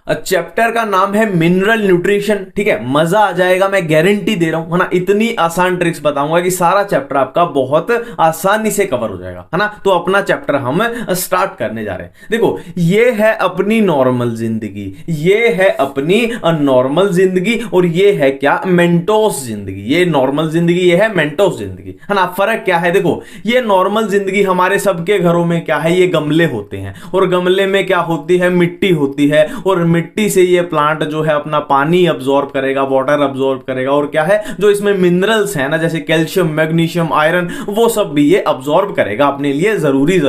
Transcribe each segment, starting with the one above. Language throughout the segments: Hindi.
चैप्टर का नाम है मिनरल न्यूट्रिशन। ठीक है, मजा आ जाएगा, मैं गारंटी दे रहा हूं, है ना। इतनी आसान ट्रिक्स बताऊंगा कि सारा चैप्टर आपका बहुत आसानी से कवर हो जाएगा, है ना। तो अपना चैप्टर हम स्टार्ट करने जा रहे हैं। देखो, ये है अपनी नॉर्मल जिंदगी, ये है अपनी नॉर्मल जिंदगी, और ये है क्या, मेंटोस जिंदगी। ये नॉर्मल जिंदगी, ये है मेंटोस जिंदगी, है ना। फर्क क्या है, देखो, ये नॉर्मल जिंदगी हमारे सबके घरों में क्या है, ये गमले होते हैं, और गमले में क्या होती है, मिट्टी होती है, और मिट्टी से ये प्लांट जो है अपना पानी अब्सॉर्ब करेगा, वाटर अब्सॉर्ब करेगा, और क्या है जो इसमें मिनरल्स है ना, जैसे कैल्शियम, मैग्नीशियम, आयरन, वो सब भी ये अब्सॉर्ब करेगा अपने लिए जरूरी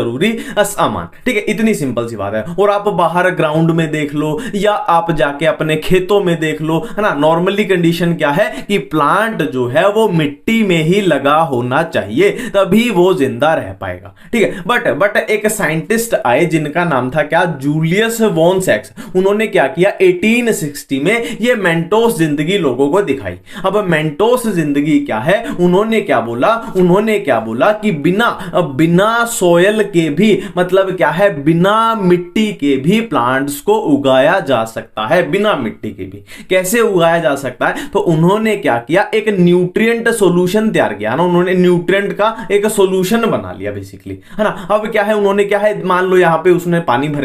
सामान। ठीक है, इतनी सिंपल सी बात है। और आप बाहर ग्राउंड में देख लो, या आप जाके अपने खेतों में देख लो, है ना, नॉर्मली कंडीशन क्या है कि प्लांट जो है वो मिट्टी में ही लगा होना चाहिए, तभी वो जिंदा रह पाएगा। ठीक है, बट एक साइंटिस्ट आए जिनका नाम था क्या, जूलियस वॉन सैक्स। उन्होंने क्या किया, 1860 में ये मेंटोस जिंदगी लोगों को दिखाई। अब मेंटोस जिंदगी क्या है, उन्होंने क्या बोला कि बिना सोयल के भी, मतलब क्या है, बिना मिट्टी के भी प्लांट्स को उगाया जा सकता है, बिना मिट्टी के भी। कैसे उगाया जा सकता है, तो उन्होंने क्या किया, एक न्यूट्रिएंट सॉल्यूशन तैयार किया ना, उन्होंने न्यूट्रिएंट का एक सॉल्यूशन बना लिया बेसिकली, है ना। अब क्या है, उन्होंने क्या है, मान लो यहां पे उसने पानी भर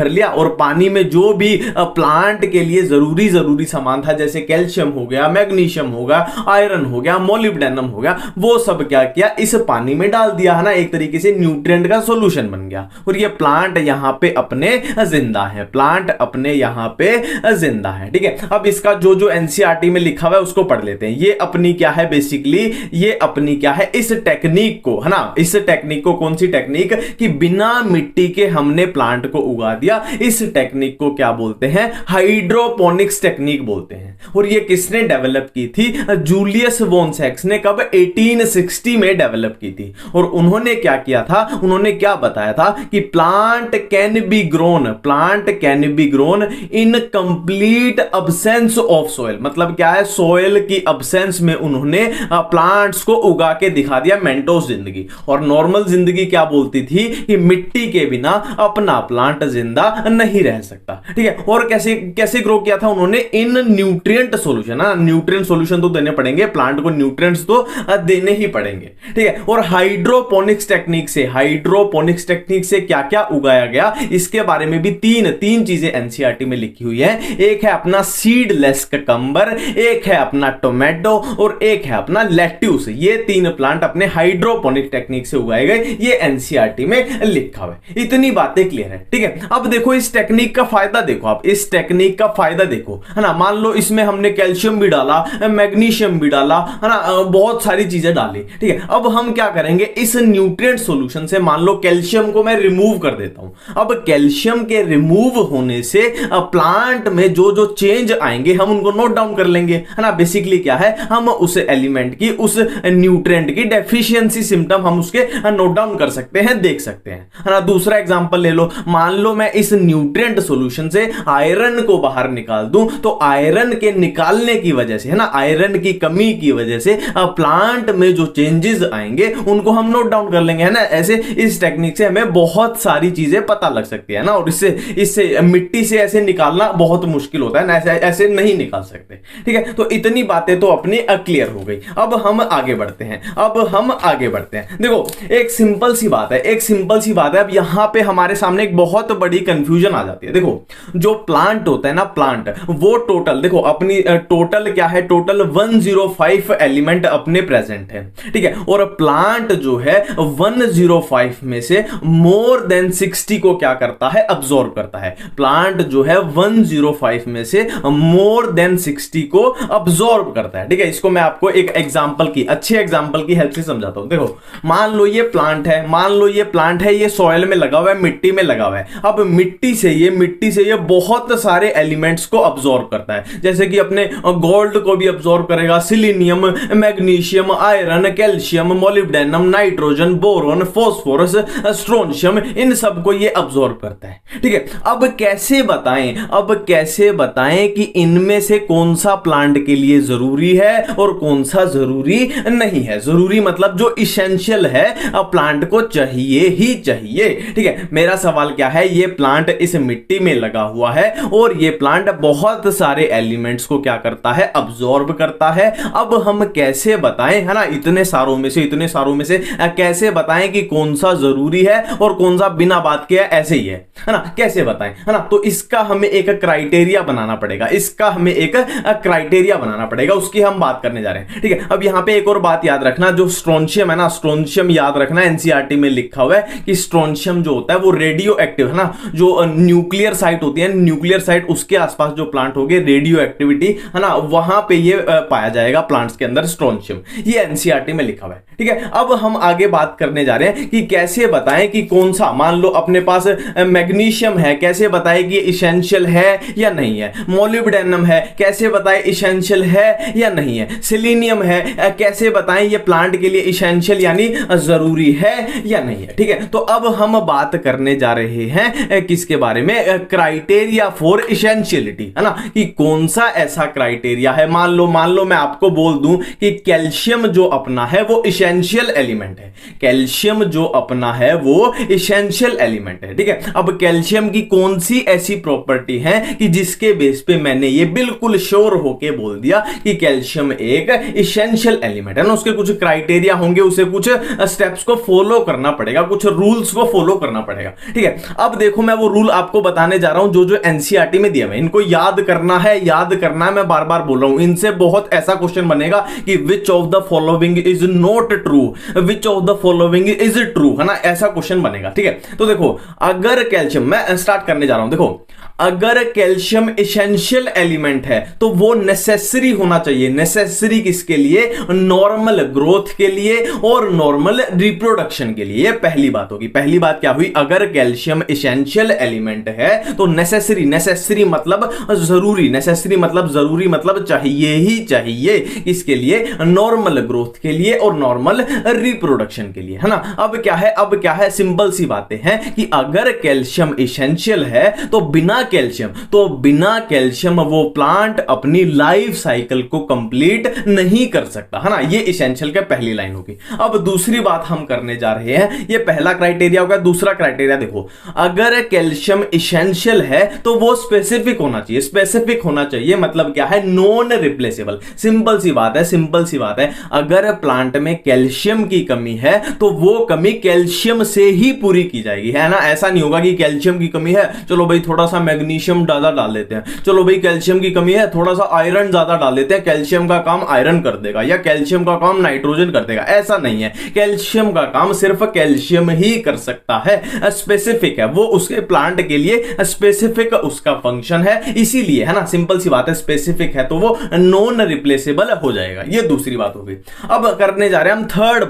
लिया, और पानी में जो भी प्लांट के लिए जरूरी सामान था, जैसे कैल्शियम हो गया, मैग्नीशियम हो गया, आयरन हो गया, मोलिब्डेनम हो गया, वो सब क्या किया, इस पानी में डाल दिया, है ना। एक तरीके से न्यूट्रिएंट का सॉल्यूशन बन गया, और ये प्लांट यहां पे अपने जिंदा है, प्लांट अपने यहां पे जिंदा है। ठीक है, अब इसका जो एनसीईआरटी में लिखा हुआ है उसको पढ़ लेते हैं। ये अपनी क्या है, बेसिकली ये अपनी क्या है, इस टेक्निक को, है ना, इस टेक्निक को, कौन सी टेक्निक, कि बिना मिट्टी के हमने प्लांट को उगा दिया, इस टेक्निक को क्या बोलते हैं, हाइड्रोपोनिक्स टेक्निक बोलते हैं। और ये किसने डेवलप की थी, जूलियस वॉन सैक्स ने, कब, 1860 में डेवलप की थी। और उन्होंने क्या किया था, उन्होंने क्या बताया था कि plant can be grown in complete absence of soil. मतलब क्या है, सोयल की अब्सेंस में उन्होंने प्लांट्स को उगा के दिखा दिया, मेंटोस जिंदगी। और नॉर्मल जिंदगी क्या बोलती थी कि मिट्टी के बिना अपना प्लांट जिंदा नहीं रह सकता। ठीक है, और कैसे ग्रो किया था उन्होंने, इन न्यूट्रिएंट सॉल्यूशन। न्यूट्रिएंट सॉल्यूशन तो देने पड़ेंगे, प्लांट को न्यूट्रिएंट्स तो देने ही पड़ेंगे। ठीक है, और हाइड्रोपोनिक्स टेक्निक से क्या क्या उगाया गया, इसके बारे में भी तीन चीजें एनसीईआरटी में लिखी हुई है। एक है अपना सीडलेस ककंबर, एक है अपना टोमेटो, और एक है अपना लेट्यूस। ये तीन प्लांट अपने हाइड्रोपोनिक टेक्निक से उगाए गए, ये एनसीईआरटी में लिखा हुआ है। इतनी बातें क्लियर है। ठीक है, अब देखो इस टेक्निक का फायदा देखो, आप इस टेक्निक का फायदा देखो, है ना। मान लो इसमें हमने कैल्शियम भी डाला, मैग्नीशियम भी डाला, है ना, बहुत सारी चीजें डाली। ठीक है, अब हम क्या करेंगे, इस न्यूट्रिएंट सॉल्यूशन से मान लो कैल्शियम को मैं रिमूव कर देता हूं। अब कैल्शियम के रिमूव होने से प्लांट में जो चेंज आएंगे हम उनको नोट डाउन कर लेंगे, है ना। बेसिकली क्या है, हम उस एलिमेंट की, उस न्यूट्रिएंट की डेफिशिएंसी सिम्टम हम उसके नोट डाउन कर सकते हैं, देख सकते हैं, है ना। दूसरा एग्जांपल ले लो, मान लो मैं इस न्यूट्रिएंट सॉल्यूशन से आयरन को बाहर निकाल दूं, तो आयरन के निकालने की वजह से, है ना, आयरन की कमी की वजह से प्लांट में जो चेंजेस आएंगे उनको हम नोट डाउन कर लेंगे, है ना। ऐसे इस टेक्निक से हमें बहुत सारी चीजें पता लग सकती है ना। और इससे मिट्टी से ऐसे निकालना बहुत मुश्किल होता है ना, ऐसे नहीं निकाल सकते। ठीक है, तो इतनी बातें तो अपनी क्लियर हो गई। अब हम आगे बढ़ते हैं। देखो, एक सिंपल सी बात है, अब यहां पे हमारे सामने एक बहुत बड़ी कंफ्यूजन आ जाती है। देखो, जो प्लांट होता है ना, प्लांट वो टोटल, देखो अपनी टोटल क्या है, टोटल 105 एलिमेंट अपने प्रेजेंट है। ठीक है, और प्लांट जो है 105 में से मोर देन 60 को क्या करता है, अब्सॉर्ब करता है। प्लांट जो है 105 में से मोर देन 60 को अब्सॉर्ब करता है। ठीक है, इसको मैं आपको एक अच्छे एग्जांपल की हेल्प से समझाता हूं। देखो, मान लो ये प्लांट है, ये सॉइल में लगा हुआ है, मिट्टी में लगा हुआ है। अब मिट्टी से ये बहुत सारे एलिमेंट्स को अब्सॉर्ब करता है, जैसे कि अपने गोल्ड को भी अब्सॉर्ब करेगा, selenium, magnesium, iron, calcium, molybdenum, nitrogen, boron, phosphorus, strontium, इन सबको ये अब्सॉर्ब करता है। ठीक है, अब कैसे बताएं कि इनमें से कौन सा प्लांट के लिए जरूरी है और कौन सा जरूरी नहीं है। जरूरी मतलब जो इसेंशियल है, प्लांट को चाहिए ही चाहिए। ठीक है, मेरा सवाल क्या है, ये प्लांट इस मिट्टी में लगा लगा हुआ है और ये प्लांट बहुत सारे एलिमेंट्स को क्या करता है, अब्सॉर्ब करता है। अब हम कैसे बताएं, है ना, इतने सारों में से कैसे बताएं कि कौन सा जरूरी है और कौन सा बिना बात के ऐसे ही है ना, कैसे बताएं, है ना। तो इसका हमें एक क्राइटेरिया बनाना पड़ेगा, उसकी हम बात करने जा रहे हैं, ठीक है। अब यहां पे एक और बात याद रखना, जो स्ट्रोंशियम है ना, स्ट्रोंशियम याद रखना, एनसीईआरटी में लिखा हुआ है कि स्ट्रोंशियम जो होता है वो रेडियो एक्टिव है ना, जो न्यूक्लियर साइट होती है, न्यूक्लियर साइट उसके आसपास जो प्लांट होंगे, रेडियो एक्टिविटी है ना, वहां पे ये पाया जाएगा प्लांट्स के अंदर स्ट्रोंशियम, ये एनसीईआरटी में लिखा हुआ है, ठीक है। अब हम आगे बात करने जा रहे हैं कि कैसे बताएं कि कौन सा, मान लो अपने पास मैग्नीशियम है, कैसे बताएं कि इसेंशियल है या नहीं है, मोलिब्डेनम है, कैसे बताएं इसेंशियल है या नहीं है, सेलेनियम है, कैसे बताएं ये प्लांट के लिए इसेंशियल यानी जरूरी है या नहीं है, ठीक है। तो अब हम बात करने जा रहे हैं किसके बारे में, क्राइटेरिया फॉर इसेंशियलिटी, है ना, कि कौन सा ऐसा क्राइटेरिया है। मान लो मैं आपको बोल दूं कि कैल्शियम जो अपना है वो इसेंशियल एलिमेंट है, कैल्शियम जो अपना है वो इसेंशियल एलिमेंट है, ठीक है। अब कैल्शियम की कौन सी ऐसी प्रॉपर्टी है कि जिसके बेस पे मैंने ये बिल्कुल श्योर होके बोल दिया कि कैल्शियम एक इसेंशियल एलिमेंट है ना, उसके कुछ क्राइटेरिया होंगे, उसे कुछ स्टेप्स को फॉलो करना पड़ेगा, कुछ रूल्स को फॉलो करना पड़ेगा, ठीक है। अब देखो मैं वो रूल आपको बताने जा रहा हूं जो एनसीईआरटी में दिया हुआ है, इनको याद करना है, मैं बार बार बोल रहा हूं, इनसे बहुत ऐसा क्वेश्चन बनेगा कि which of the following is not true, which of the following is true, है ना, ऐसा क्वेश्चन बनेगा, ठीक है। तो देखो अगर कैल्शियम, मैं स्टार्ट करने जा रहा हूं, देखो अगर कैल्शियम इसेंशियल एलिमेंट है तो वो नेसेसरी होना चाहिए, नेसेसरी किसके लिए, नॉर्मल ग्रोथ के लिए और नॉर्मल रिप्रोडक्शन के लिए, ये पहली बात होगी। पहली बात क्या हुई, अगर कैल्शियम इसेंशियल एलिमेंट है तो नेसेसरी मतलब जरूरी, जरूरी मतलब चाहिए ही चाहिए, किसके लिए, नॉर्मल ग्रोथ के लिए और नॉर्मल रिप्रोडक्शन के लिए, है ना। अब क्या है, सिंपल सी बातें हैं कि अगर कैल्शियम इसेंशियल है तो बिना कैल्शियम वो प्लांट अपनी लाइफ साइकिल को कंप्लीट नहीं कर सकता, है ना, ये इसेंशियल का पहली लाइन होगी। अब दूसरी बात हम करने जा रहे हैं, ये पहला क्राइटेरिया होगा। दूसरा क्राइटेरिया देखो, अगर कैल्शियम इसेंशियल है तो वो स्पेसिफिक होना चाहिए, मतलब क्या है, नॉन रिप्लेसेबल। सिंपल सी बात है, अगर प्लांट में कैल्शियम की कमी है तो वो कमी कैल्शियम से ही पूरी की जाएगी, है ना। ऐसा नहीं होगा कि कैल्शियम की कमी है, चलो भाई थोड़ा सा मैग्नीशियम ज्यादा डाल लेते हैं, चलो भाई कैल्शियम की कमी है थोड़ा सा आयरन ज्यादा डाल लेते हैं, कैल्शियम का काम आयरन कर देगा या कैल्शियम का काम नाइट्रोजन कर देगा, ऐसा नहीं है। कैल्शियम का काम सिर्फ कैल्शियम ही कर सकता है, स्पेसिफिक है वो, उसके प्लांट के लिए स्पेसिफिक उसका फंक्शन है, इसीलिए, है ना, सिंपल सी बात है, स्पेसिफिक है तो वो नॉन रिप्लेसेबल हो जाएगा। ये दूसरी बात होगी। अब करने जा रहे हैं हम थर्ड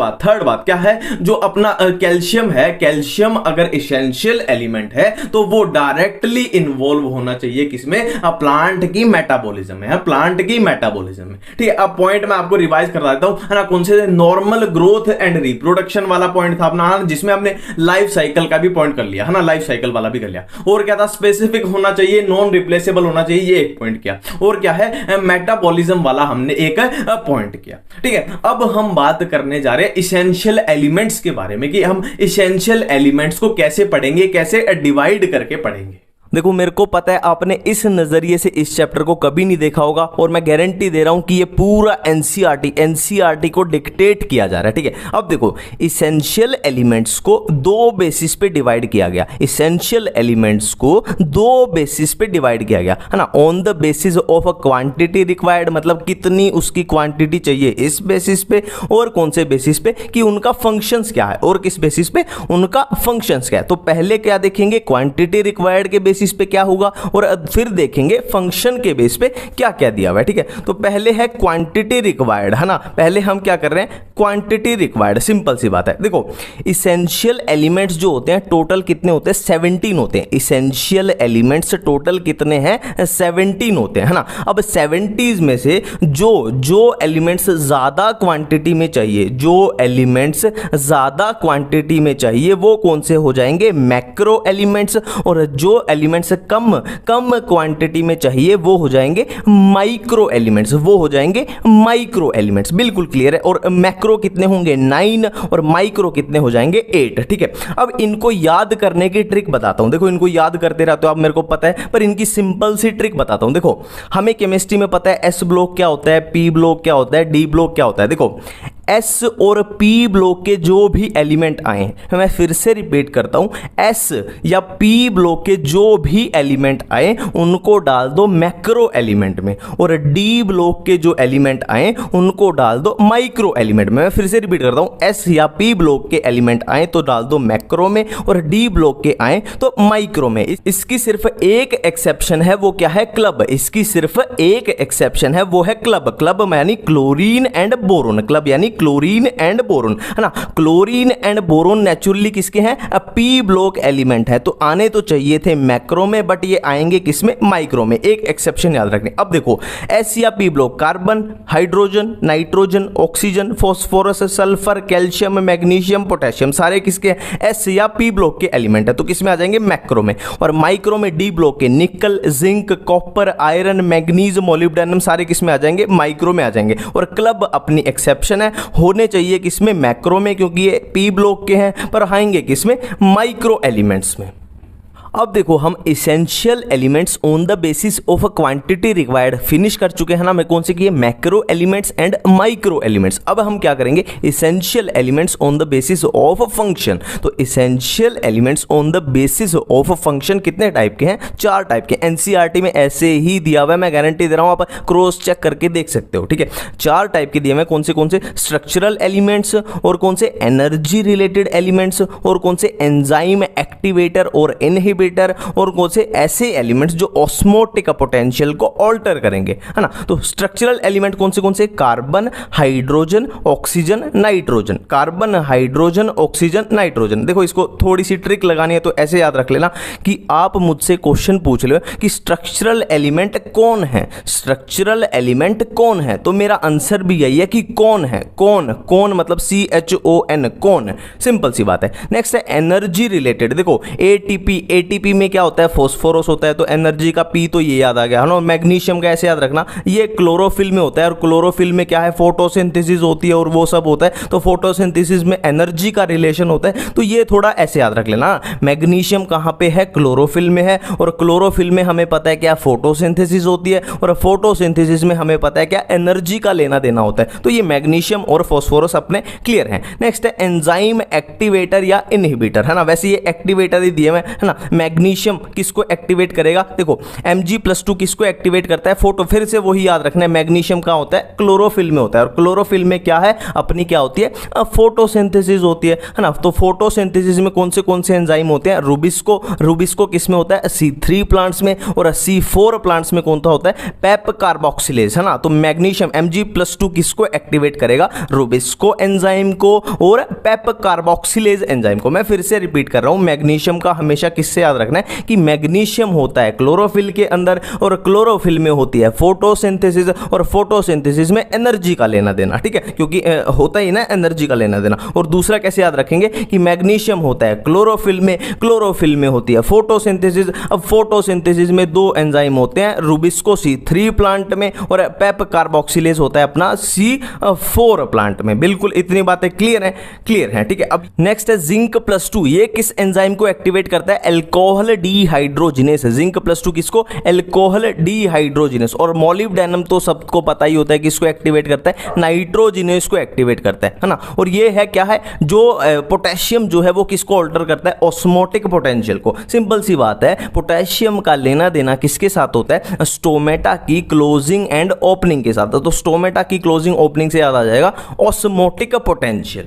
बात क्या है, जो अपना कैल्शियम है, कैल्शियम अगर इसेंशियल एलिमेंट है तो वो डायरेक्टली इन्वॉल्व होना चाहिए किसमें, प्लांट की मेटाबॉलिज्म में, प्लांट की मेटाबॉलिज्म में, ठीक है। अब पॉइंट मैं आपको रिवाइज कर देता हूं, है ना, कौन से, नॉर्मल ग्रोथ एंड रिप्रोडक्शन वाला पॉइंट था अपना, जिसमें हमने लाइफ साइकिल का भी पॉइंट कर लिया, है ना, लाइफ साइकिल वाला भी कर लिया। और क्या था, स्पेसिफिक होना चाहिए, नॉन रिप्लेसेबल होना चाहिए, ये एक पॉइंट किया। और क्या है, मेटाबॉलिज्म वाला हमने एक पॉइंट किया, ठीक है। अब हम बात करने जा रहे हैं इसेंशियल एलिमेंट्स के बारे में, कि हम इसेंशियल एलिमेंट्स को कैसे पढ़ेंगे, कैसे डिवाइड करके पढ़ेंगे। देखो मेरे को पता है आपने इस नज़रिए से इस चैप्टर को कभी नहीं देखा होगा, और मैं गारंटी दे रहा हूं कि ये पूरा एनसीईआरटी को डिक्टेट किया जा रहा है, ठीक है। अब देखो इसेंशियल एलिमेंट्स को दो बेसिस पे डिवाइड किया गया, इसेंशियल एलिमेंट्स को दो बेसिस पे डिवाइड किया गया, है ना। On the basis of a quantity required, मतलब कितनी उसकी क्वांटिटी चाहिए इस बेसिस पे, और कौन से बेसिस पे कि उनका फंक्शंस क्या है, और किस बेसिस पे उनका फंक्शंस क्या है। तो पहले क्या देखेंगे, क्वांटिटी रिक्वायर्ड के बेसिस पे क्या होगा, और फिर देखेंगे फंक्शन के बेस पे क्या क्या दिया हुआ है, ठीक है। तो पहले है क्वांटिटी रिक्वायर्ड, है ना, पहले हम क्या कर रहे हैं, क्वांटिटी रिक्वायर्ड। सिंपल सी बात है, देखो इसेंशियल एलिमेंट्स जो होते हैं टोटल कितने होते हैं, 17 होते हैं। इसेंशियल एलिमेंट्स टोटल कितने हैं, 17 होते हैं, है ना। अब 70 में से जो एलिमेंट्स ज्यादा क्वांटिटी में चाहिए, जो एलिमेंट्स ज्यादा क्वांटिटी में चाहिए वो कौन से हो जाएंगे, मैक्रो एलिमेंट्स, और जो एलिमेंट एलिमेंट्स कम क्वांटिटी में चाहिए वो हो जाएंगे माइक्रो एलिमेंट्स, वो हो जाएंगे माइक्रो एलिमेंट्स। बिल्कुल क्लियर है। और मैक्रो कितने होंगे 9 और माइक्रो कितने हो जाएंगे 8। ठीक है, अब इनको याद करने की ट्रिक बताता हूं। देखो इनको याद करते रहते हो आप, मेरे को पता है, पर इनकी सिंपल सी ट्रिक बताता हूं। देखो हमें केमिस्ट्री में पता है एस ब्लॉक क्या होता है, पी ब्लॉक क्या होता है, डी ब्लॉक क्या होता है। देखो एस और पी ब्लॉक के जो भी एलिमेंट आए, मैं फिर से रिपीट करता हूं, एस या पी ब्लॉक के जो भी एलिमेंट आए उनको डाल दो मैक्रो एलिमेंट में, और डी ब्लॉक के जो एलिमेंट आए उनको डाल दो माइक्रो एलिमेंट में। मैं फिर से रिपीट करता हूं, एस या पी ब्लॉक के एलिमेंट आए तो डाल दो मैक्रो में, और डी ब्लॉक के आए तो माइक्रो में। इसकी सिर्फ एक एक्सेप्शन है, वो क्या है, क्लब। इसकी सिर्फ एक एक्सेप्शन है, वो है क्लब। क्लब यानी क्लोरीन एंड बोरोन, क्लब यानी क्लोरीन एंड बोरोन, है ना। क्लोरीन एंड बोरोन नेचुरली किसके हैं, पी ब्लॉक एलिमेंट है, तो आने तो चाहिए थे मैक्रो में, बट ये आएंगे किसमें, माइक्रो में। एक एक्सेप्शन याद रखने। अब देखो एस या P block, carbon, hydrogen, nitrogen, oxygen, phosphorus, sulphur, calcium, magnesium, potassium, सारे किसके एस या पी ब्लॉक के एलिमेंट है, तो किसमें आ जाएंगे, मैक्रो में। और माइक्रो में डी ब्लॉक के निकल, zinc, copper, iron, manganese, molybdenum, सारे किसमें आ जाएंगे, माइक्रो में आ जाएंगे। और क्लब अपनी एक्सेप्शन है, होने चाहिए किसमें, मैक्रो में, क्योंकि ये पी ब्लॉक के हैं, पर आएंगे किसमें, माइक्रो एलिमेंट्स में। अब देखो हम essential elements on the basis of a quantity required finish कर चुके हैं ना। मैं कौन से किए, macro elements and micro elements. अब हम क्या करेंगे, essential elements on the basis of a function. तो essential elements on the basis of a function कितने टाइप के हैं, 4 टाइप के। एनसीईआरटी में ऐसे ही दिया हुआ है, मैं गारंटी दे रहा हूं, आप क्रॉस चेक करके देख सकते हो। ठीक है, 4 टाइप के दिए हुए, कौन से स्ट्रक्चरल एलिमेंट्स, और कौन से एनर्जी रिलेटेड एलिमेंट्स, और कौन से एंजाइम एक्टिवेटर और इनहिबिटर, और कौन से ऐसे एलिमेंट्स जो ऑस्मोटिक पोटेंशियल को ऑल्टर करेंगे, है ना। तो स्ट्रक्चरल एलिमेंट कौन से, carbon, hydrogen, oxygen, nitrogen. Carbon, hydrogen, oxygen, nitrogen. देखो इसको थोड़ी सी ट्रिक लगानी है तो ऐसे याद रख लेना कि आप मुझसे क्वेश्चन पूछ लो कि स्ट्रक्चरल एलिमेंट कौन है, स्ट्रक्चरल एलिमेंट कौन है, तो मेरा आंसर भी यही है कि कौन है। कौन मतलब CHON, कौन। सिंपल सी बात है। नेक्स्ट है एनर्जी रिलेटेड। देखो एटीपी में क्या होता है, फास्फोरस होता है, तो एनर्जी का पी तो ये याद आ गया, है ना। मैग्नीशियम का ऐसे याद रखना, ये क्लोरोफिल में होता है, और क्लोरोफिल में क्या है, फोटोसिंथेसिस होती है और वो सब होता है, तो फोटोसिंथेसिस में एनर्जी का रिलेशन होता है, तो ये थोड़ा ऐसे याद रख लेना। मैग्नीशियम कहाँ पे है, क्लोरोफिल में है, और क्लोरोफिल में हमें पता है क्या, फोटोसिंथेसिस होती है, और फोटोसिंथेसिस में हमें पता है क्या, एनर्जी का लेना देना होता है, तो ये मैग्नीशियम और फास्फोरस अपने क्लियर हैं। नेक्स्ट है एंजाइम एक्टिवेटर या इनहिबिटर, है ना। वैसे ये एक्टिवेटर ही दिए हुए, है ना। मैग्नीशियम किसको एक्टिवेट करेगा, देखो Mg+2 किसको एक्टिवेट करता है, फोटो, फिर से वही याद रखना है, मैग्नीशियम कहाँ होता है, क्लोरोफिल में होता है, और क्लोरोफिल में क्या है, अपनी क्या होती है, फोटोसिंथेसिस होती है ना। तो फोटोसिंथेसिस में कौन से एंजाइम होते हैं, रूबिस्को किस में होता है, C3 प्लांट्स में, और C4 प्लांट्स में कौन सा होता है, पेप कार्बोक्सिलेज, है ना। तो मैग्नीशियम Mg+2 किसको एक्टिवेट करेगा, रूबिस्को एंजाइम को और पेप कार्बोक्सिलेज एंजाइम को। मैं फिर से रिपीट कर रहा हूं, मैग्नीशियम का हमेशा किससे याद रखना है कि मैग्नीशियम होता है क्लोरोफिल के अंदर, और क्लोरोफिल में होती है फोटोसिंथेसिस, और फोटोसिंथेसिस में एनर्जी का लेना देना, ठीक है, क्योंकि होता ही ना एनर्जी का लेना देना। और दूसरा कैसे याद रखेंगे कि मैग्नीशियम होता है क्लोरोफिल में होती है फोटोसिंथेसिस। अब फोटोसिंथेसिस में 2 एंजाइम होते हैं, रूबिस्को C3 प्लांट में, और पेप कार्बोक्सिलेज होता है अपना C4 प्लांट में। बिल्कुल इतनी बातें क्लियर हैं, ठीक है। अब नेक्स्ट है Zinc+2, ये किस एंजाइम को एक्टिवेट करता है, अल्कोहल डीहाइड्रोजिनेस। Zinc+2 किसको, अल्कोहल डीहाइड्रोजिनेस। और मोलिब्डेनम तो सबको पता ही होता है किसको एक्टिवेट करता है, नाइट्रोजिनेस को एक्टिवेट करता है ना। और ये है क्या है, जो पोटेशियम जो है वो किसको ऑल्टर करता है, ऑस्मोटिक पोटेंशियल को। सिंपल सी बात है, पोटेशियम का लेना देना किसके साथ होता है, स्टोमेटा की क्लोजिंग एंड ओपनिंग के साथ। तो स्टोमेटा की क्लोजिंग ओपनिंग से याद आ जाएगा ऑस्मोटिक पोटेंशियल।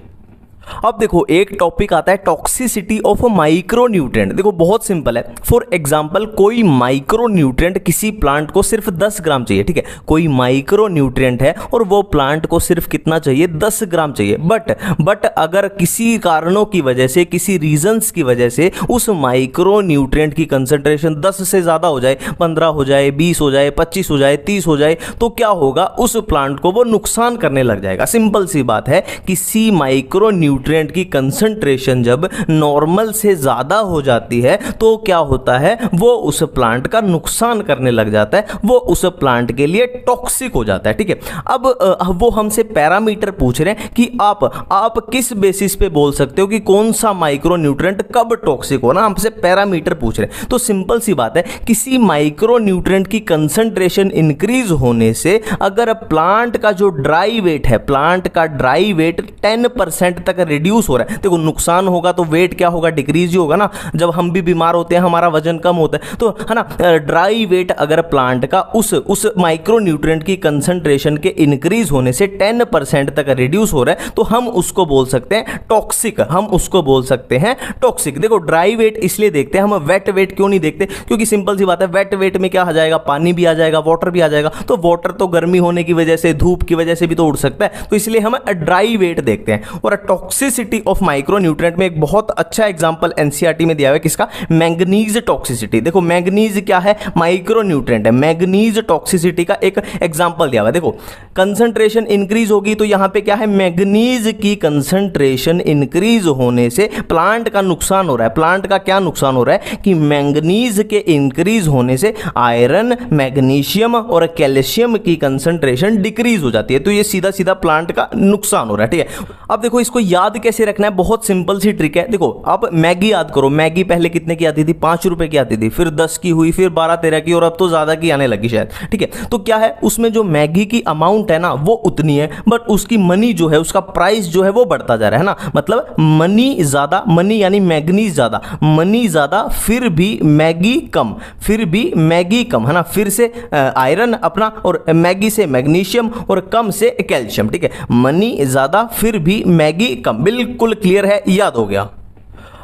अब देखो एक टॉपिक आता है टॉक्सिसिटी ऑफ माइक्रो न्यूट्रिएंट। देखो बहुत सिंपल है, फॉर एग्जांपल कोई माइक्रो न्यूट्रिएंट किसी प्लांट को सिर्फ 10 ग्राम चाहिए, ठीक है। कोई माइक्रो न्यूट्रिएंट है और वो प्लांट को सिर्फ कितना चाहिए, 10 ग्राम चाहिए। बट अगर किसी कारणों की वजह से, किसी रीजंस की वजह से उस माइक्रो न्यूट्रिएंट की कंसंट्रेशन 10 से ज़्यादा हो जाए, 15 हो जाए, 20 हो जाए, 25 हो जाए, 30 हो जाए, तो क्या होगा, उस प्लांट को वो नुकसान करने लग जाएगा। सिंपल सी बात है, किसी माइक्रो न्यूट्रिएंट की कंसंट्रेशन जब नॉर्मल से ज़्यादा हो जाती है तो क्या होता है, वो उस प्लांट का नुकसान करने लग जाता है, वो उस प्लांट के लिए टॉक्सिक हो जाता है। ठीक है, अब वो हमसे पैरामीटर पूछ रहे हैं कि आप किस बेसिस पे बोल सकते हो कि कौन सा माइक्रो न्यूट्रिएंट कब टॉक्सिक हो ना, हमसे पैरामीटर पूछ रहे हैं। तो सिंपल सी बात है, किसी माइक्रो न्यूट्रिएंट की कंसंट्रेशन इंक्रीज होने से अगर प्लांट का जो ड्राई वेट है, प्लांट का ड्राई वेट 10% तक रिड्यूस हो रहा है, देखो नुकसान होगा तो वेट क्या होगा, डिक्रीज ही होगा ना। जब हम भी बीमार होते हैं हमारा वजन कम होता है, तो है ना, ड्राई वेट अगर प्लांट का उस माइक्रो न्यूट्रिएंट की कंसंट्रेशन के इंक्रीज होने से 10% तक रिड्यूस हो रहा है तो हम उसको बोल सकते हैं टॉक्सिक, हम उसको बोल सकते हैं टॉक्सिक। देखो ड्राई वेट इसलिए देखते हैं, हम वेट वेट क्यों नहीं देखते, क्योंकि सिंपल सी बात है, वेट वेट में क्या आ जाएगा, पानी भी आ जाएगा, वाटर भी आ जाएगा, तो वाटर तो गर्मी होने की वजह से, धूप की वजह से भी तो उड़ सकता है, तो इसलिए हम ड्राई वेट देखते हैं। और टॉक्सिसिटी ऑफ माइक्रो न्यूट्रिएंट में एक बहुत अच्छा एग्जांपल एनसीईआरटी में दिया हुआ है, किसका, मैंगनीज टॉक्सिसिटी। देखो मैंगनीज क्या है, माइक्रो न्यूट्रिएंट है, मैंगनीज टॉक्सिसिटी का एक एग्जांपल दिया हुआ है। देखो कंसंट्रेशन इंक्रीज होगी तो यहां पे क्या है, मैंगनीज की कंसंट्रेशन इंक्रीज होने से प्लांट का नुकसान हो रहा है। प्लांट का क्या नुकसान हो रहा है कि मैंगनीज के इंक्रीज होने से आयरन, मैग्नीशियम और कैल्शियम की कंसंट्रेशन डिक्रीज हो जाती है, तो ये सीधा सीधा प्लांट का नुकसान हो रहा है। ठीक है, अब देखो इसको याद कैसे रखना है, बहुत सिंपल सी ट्रिक है। देखो आप मैगी याद करो, मैगी पहले कितने की आती थी, 5 रुपए की आती थी, फिर 10 की हुई, फिर 12-13 की, और अब तो ज्यादा की आने लगी शायद। ठीक है, तो क्या है, उसमें जो मैगी की अमाउंट है ना वो उतनी है, बट उसकी मनी जो है, उसका प्राइस जो है वो बढ़ता जा रहा है ना, मतलब मनी ज्यादा, मनी यानी मैग्नीज ज्यादा, मनी ज्यादा, फिर भी मैगी कम, फिर भी मैगी कम, है ना, फिर से आयरन अपना, और मैगी से मैग्नीशियम, और कम से कैल्शियम। ठीक है, मनी ज्यादा फिर भी मैगी कम, बिल्कुल क्लियर है, याद हो गया।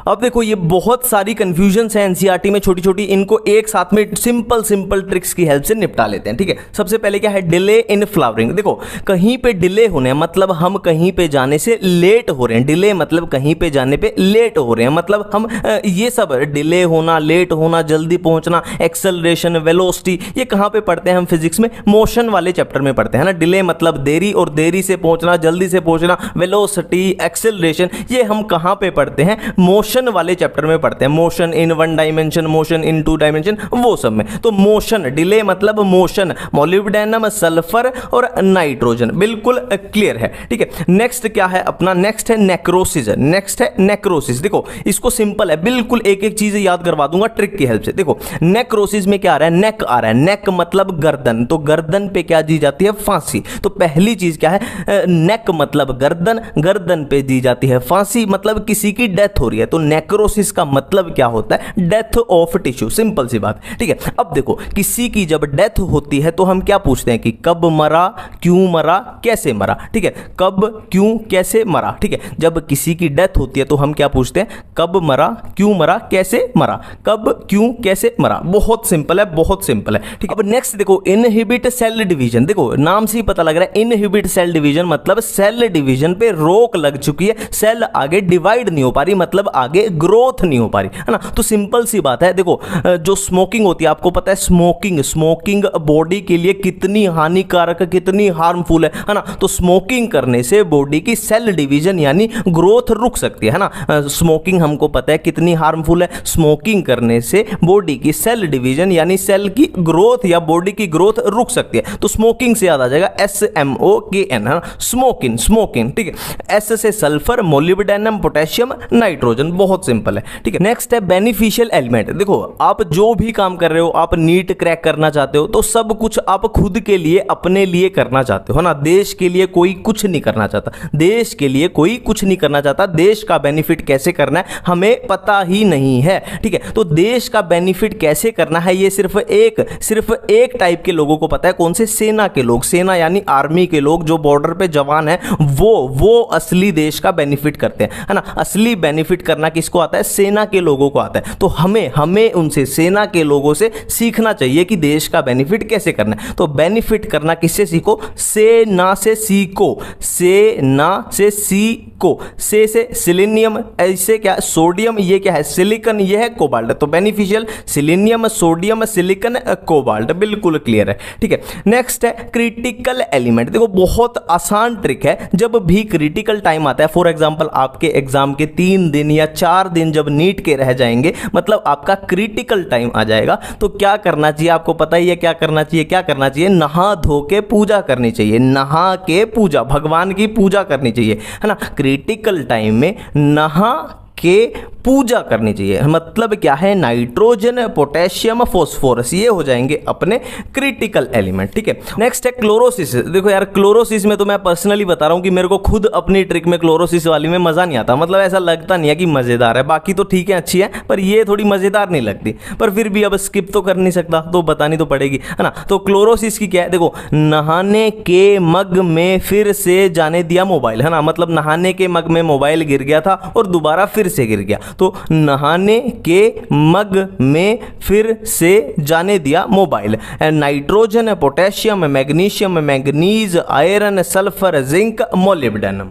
अब देखो ये बहुत सारी कंफ्यूजन्स हैं एनसीईआरटी में छोटी छोटी, इनको एक साथ में सिंपल ट्रिक्स की हेल्प से निपटा लेते हैं। ठीक है, सबसे पहले क्या है, डिले इन फ्लावरिंग। देखो कहीं पे डिले होने मतलब हम कहीं पे जाने से लेट हो रहे हैं, डिले मतलब कहीं पे जाने पे लेट हो रहे हैं, मतलब हम ये सब डिले होना, लेट होना, जल्दी पहुंचना, एक्सेलरेशन, वेलोसिटी, ये कहाँ पे पढ़ते हैं हम फिजिक्स में, मोशन वाले चैप्टर में पढ़ते हैं ना। डिले मतलब देरी, और देरी से पहुंचना, जल्दी से पहुंचना, वेलोसिटी, एक्सेलरेशन, ये हम कहाँ पे पढ़ते हैं, मोशन वाले चैप्टर में पढ़ते हैं, motion in 1 dimension, motion in 2 dimension, वो सब में। तो मोशन, डिले मतलब मोशन, मोलिब्डेनम, सल्फर और नाइट्रोजन, बिल्कुल क्लियर है। ठीक है, नेक्स्ट क्या है अपना, नेक्स्ट है नेक्रोसिस, नेक्स्ट है नेक्रोसिस। देखो इसको सिंपल है, बिल्कुल एक एक चीज याद करवा दूंगा ट्रिक की हेल्प से। देखो नेक्रोसिस में क्या आ रहा है, नेक आ रहा है, नेक मतलब गर्दन, तो गर्दन पे क्या दी जाती है, फांसी। तो पहली चीज क्या है, नेक मतलब गर्दन, गर्दन पे दी जाती है फांसी, मतलब किसी की डेथ हो रही है, तो नेक्रोसिस का मतलब क्या होता है, डेथ ऑफ टिश्यू, सिंपल सी बात। ठीक है, अब देखो किसी की जब डेथ होती है तो हम क्या पूछते हैं कि कब मरा, क्यों मरा, कैसे मरा। ठीक है, कब, क्यों, कैसे मरा। ठीक है, जब किसी की डेथ होती है तो हम क्या पूछते हैं, कब मरा, क्यों मरा, कैसे मरा, कब, क्यों, कैसे मरा। बहुत सिंपल है, बहुत सिंपल है। ठीक है, अब नेक्स्ट देखो इनहिबिट सेल डिवीजन। देखो नाम से ही पता लग रहा है, इनहिबिट सेल डिवीजन मतलब सेल डिवीजन पे रोक लग चुकी है, सेल आगे डिवाइड नहीं हो पा रही, मतलब आगे ग्रोथ नहीं हो पा रही, है ना। तो सिंपल सी बात है, देखो जो स्मोकिंग होती है, आपको पता है स्मोकिंग बॉडी के लिए कितनी हानिकारक, कितनी हार्मफुल है ना। तो स्मोकिंग करने से बॉडी की सेल डिवीजन यानी ग्रोथ रुक सकती है ना। स्मोकिंग हमको पता है कितनी हार्मफुल है, स्मोकिंग करने से बॉडी की सेल डिवीजन यानी सेल की ग्रोथ या बॉडी की ग्रोथ रुक सकती है। तो स्मोकिंग से याद आ जाएगा SMOKN, है ना, स्मोकिंग। ठीक है, S से सल्फर, मोलिब्डेनम, पोटेशियम, नाइट्रोजन, बहुत सिंपल है। ठीक है, नेक्स्ट है बेनिफिशियल एलिमेंट। देखो आप जो भी काम कर रहे हो, आप नीट क्रैक करना चाहते हो तो सब कुछ आप खुद के लिए, अपने लिए करना चाहते हो ना। देश के लिए कोई कुछ नहीं करना चाहता, देश के लिए कोई कुछ नहीं करना चाहता, देश का बेनिफिट कैसे करना है हमें पता ही नहीं है। ठीक है, तो देश का बेनिफिट कैसे करना है ये सिर्फ एक टाइप के लोगों को पता है, कौन से, सेना के लोग, सेना यानी आर्मी के लोग, जो बॉर्डर पे जवान है, वो असली देश का बेनिफिट करते हैं, है ना। असली बेनिफिट करना करना किसको आता है? सेना के लोगों को आता है। तो हमें उनसे, सेना के लोगों से सीखना चाहिए कि देश का बेनिफिट कैसे करना है। तो बेनिफिट करना किससे सीखो? सेना से सीखो, सेना से सीखो। से सिलीनियम, ऐसे क्या? सोडियम, ये क्या है? सिलिकॉन, ये है कोबाल्ट। तो beneficial selenium, sodium, silicon, cobalt. बिल्कुल क्लियर है, ठीक है। नेक्स्ट है क्रिटिकल एलिमेंट। देखो बहुत आसान ट्रिक है। जब भी क्रिटिकल टाइम आता है, फॉर एग्जांपल आपके एग्जाम के 3 दिन या 4 दिन जब नीट के रह जाएंगे, मतलब आपका क्रिटिकल टाइम आ जाएगा, तो क्या करना चाहिए? आपको पता ही है क्या करना चाहिए। क्या करना चाहिए? नहा धो के पूजा करनी चाहिए। नहा के पूजा, भगवान की पूजा करनी चाहिए, है ना। क्रिटिकल टाइम में नहा के पूजा करनी चाहिए। मतलब क्या है? नाइट्रोजन, पोटेशियम, फॉस्फोरस, ये हो जाएंगे अपने क्रिटिकल एलिमेंट, ठीक है। नेक्स्ट है क्लोरोसिस। देखो यार, क्लोरोसिस में तो मैं पर्सनली बता रहा हूं कि मेरे को खुद अपनी ट्रिक में क्लोरोसिस वाली में मजा नहीं आता। मतलब ऐसा लगता नहीं है कि मजेदार है। बाकी तो ठीक है, अच्छी है, पर ये थोड़ी मजेदार नहीं लगती। पर फिर भी अब स्किप तो कर नहीं सकता, तो बतानी तो पड़ेगी, है ना। तो क्लोरोसिस की क्या है? देखो, नहाने के मग में फिर से जाने दिया मोबाइल, है ना। मतलब नहाने के मग में मोबाइल गिर गया था और दोबारा फिर से गिर गया। तो नहाने के मग में फिर से जाने दिया mobile. Nitrogen, potassium, magnesium, manganese, iron, sulphur, zinc, molybdenum.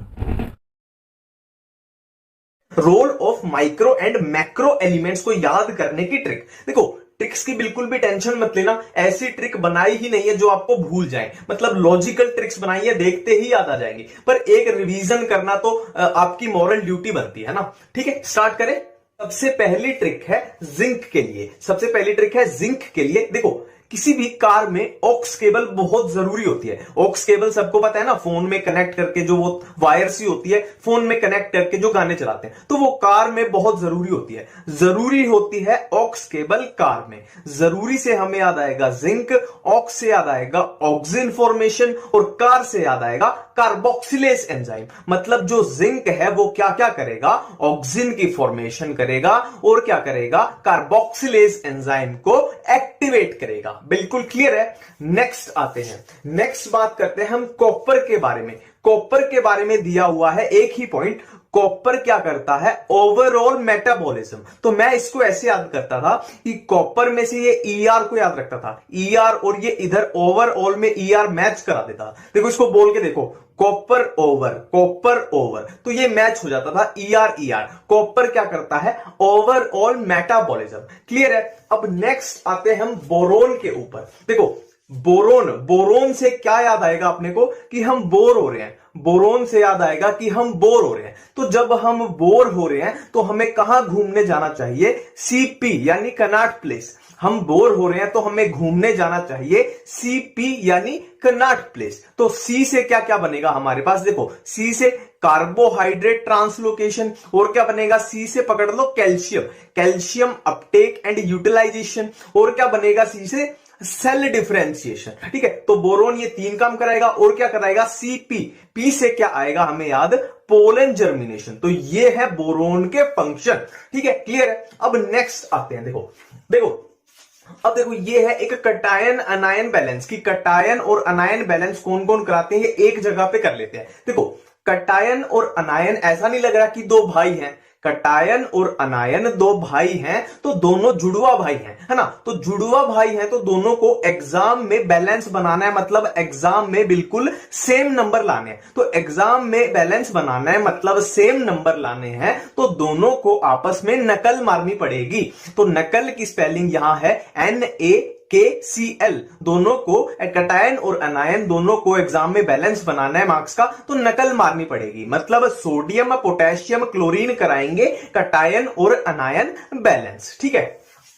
Role of micro and macro elements को याद करने की ट्रिक। देखो ट्रिक्स की बिल्कुल भी टेंशन मत लेना, ऐसी ट्रिक बनाई ही नहीं है जो आपको भूल जाए। मतलब लॉजिकल ट्रिक्स बनाई है, देखते ही याद आ जाएंगी, पर एक रिवीजन करना तो आपकी मॉरल ड्यूटी बनती है ना। ठीक है, स्टार्ट करें। सबसे पहली ट्रिक है जिंक के लिए। सबसे पहली ट्रिक है जिंक के लिए। देखो किसी भी कार में ऑक्स केबल बहुत जरूरी होती है। ऑक्स केबल सबको पता है ना, फोन में कनेक्ट करके जो वो वायर सी होती है, फोन में कनेक्ट करके जो गाने चलाते हैं, तो वो कार में बहुत जरूरी होती है। जरूरी होती है ऑक्स केबल कार में। जरूरी से हमें याद आएगा जिंक, ऑक्स से याद आएगा ऑक्सिन फॉर्मेशन, और कार से याद आएगा कार्बोक्सिलेज एंजाइम। मतलब जो जिंक है वो क्या क्या करेगा? ऑक्सिन की फॉर्मेशन करेगा और क्या करेगा? कार्बोक्सिलेज एंजाइम को एक्टिवेट करेगा। बिल्कुल क्लियर है। नेक्स्ट आते हैं, नेक्स्ट बात करते हैं हम कॉपर के बारे में। कॉपर के बारे में दिया हुआ है एक ही पॉइंट, कॉपर क्या करता है? Overall metabolism. तो मैं इसको ऐसे याद करता था कि कॉपर में से ये ईआर को याद रखता था, ईआर, और ये इधर ओवरऑल में ईआर मैच करा देता। देखो इसको बोल के देखो, कॉपर ओवर, तो ये मैच हो जाता था ईआर ईआर। कॉपर क्या करता है? Overall metabolism. क्लियर है। अब नेक्स्ट आते हैं हम बोरोन के ऊपर। देखो बोरोन से क्या याद आएगा अपने को? कि हम बोर हो रहे हैं। बोरोन से याद आएगा कि हम बोर हो रहे हैं। तो जब हम बोर हो रहे हैं तो हमें कहां घूमने जाना चाहिए? सीपी यानी कनॉट प्लेस। हम बोर हो रहे हैं तो हमें घूमने जाना चाहिए सीपी यानी कनॉट प्लेस। तो सी से क्या क्या बनेगा हमारे पास? देखो सी से कार्बोहाइड्रेट ट्रांसलोकेशन, और क्या बनेगा? सी से पकड़ लो कैल्शियम अपटेक एंड यूटिलाइजेशन, और क्या बनेगा सी से? Cell differentiation. ठीक है, तो बोरोन ये 3 काम कराएगा, और क्या कराएगा? सीपी। पी से क्या आएगा हमें याद? Pollen germination. तो ये है बोरोन के फंक्शन। ठीक है, क्लियर है। अब नेक्स्ट आते हैं। अब देखो ये है एक कटायन अनायन बैलेंस की। कटायन और अनायन बैलेंस कौन कौन कराते हैं, ये एक जगह पे कर लेते हैं। देखो कटायन और अनायन, ऐसा नहीं लग रहा कि 2 भाई हैं। कटायन और अनायन 2 भाई हैं, तो दोनों जुड़वा भाई हैं, है ना। तो जुड़वा भाई हैं तो दोनों को एग्जाम में बैलेंस बनाना है, मतलब एग्जाम में बिल्कुल सेम नंबर लाने हैं। तो एग्जाम में बैलेंस बनाना है मतलब सेम नंबर लाने हैं, तो दोनों को आपस में नकल मारनी पड़ेगी। तो नकल की स्पेलिंग यहां है NaKCl। दोनों को, कटायन और अनायन दोनों को एग्जाम में बैलेंस बनाना है मार्क्स का, तो नकल मारनी पड़ेगी। मतलब सोडियम, पोटेशियम, क्लोरीन कराएंगे कटायन और अनायन बैलेंस। ठीक है।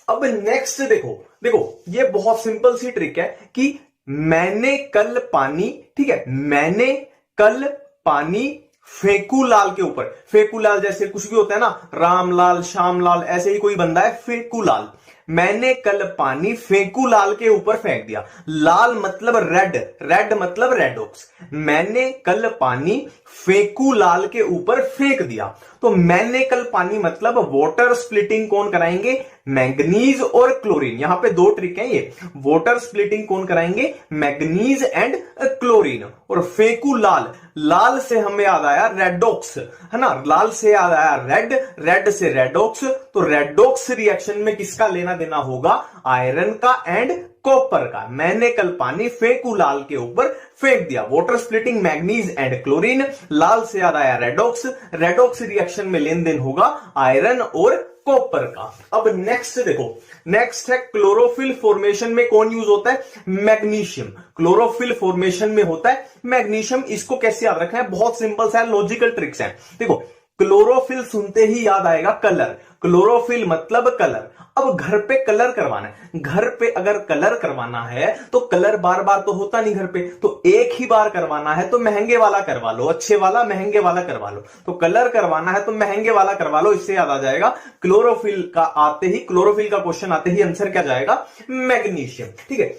अब नेक्स्ट देखो ये बहुत सिंपल सी ट्रिक है कि मैंने कल पानी, ठीक है, मैंने कल पानी फेकूलाल के ऊपर। फेकूलाल जैसे कुछ भी होता है ना, रामलाल, श्यामलाल, ऐसे ही कोई बंदा है फेकूलाल। मैंने कल पानी फेकूलाल के ऊपर फेंक दिया। लाल मतलब रेड मतलब रेडॉक्स। मैंने कल पानी फेकूलाल के ऊपर फेंक दिया। तो मैंने कल पानी मतलब वाटर स्प्लिटिंग कौन कराएंगे? मैंगनीज और क्लोरीन। यहां पे दो ट्रिक है ये, वाटर स्प्लिटिंग कौन कराएंगे, मैंगनीज एंड क्लोरीन। और फेंकू लाल, लाल से हमें याद आया रेडॉक्स, है ना, लाल से याद आया रेड, रेड से रेडॉक्स, तो रेडॉक्स रिएक्शन में किसका लेना देना होगा, आयरन का एंड कॉपर का। मैंने कल पानी फेंकू लाल के ऊपर फेंक दिया, water splitting manganese and chlorine, लाल से याद आया रेडॉक्स, रेडॉक्स रिएक्शन में लेन देन होगा आयरन और कॉपर का। अब नेक्स्ट देखो, नेक्स्ट है क्लोरोफिल फॉर्मेशन में कौन यूज होता है, मैग्नीशियम। क्लोरोफिल फॉर्मेशन में होता है मैग्नीशियम। इसको कैसे याद रखना है, बहुत सिंपल सा लॉजिकल ट्रिक्स है। देखो क्लोरोफिल सुनते ही याद आएगा कलर, क्लोरोफिल मतलब कलर। अब घर पे कलर करवाना है, घर पे अगर कलर करवाना है तो कलर बार बार तो होता नहीं घर पे, तो एक ही बार करवाना है तो महंगे वाला करवा लो, अच्छे वाला महंगे वाला करवा लो। तो कलर करवाना है तो महंगे वाला करवा लो। इससे याद आ जाएगा क्लोरोफिल का आते ही, क्लोरोफिल का क्वेश्चन आते ही आंसर क्या जाएगा, मैग्नीशियम। ठीक है,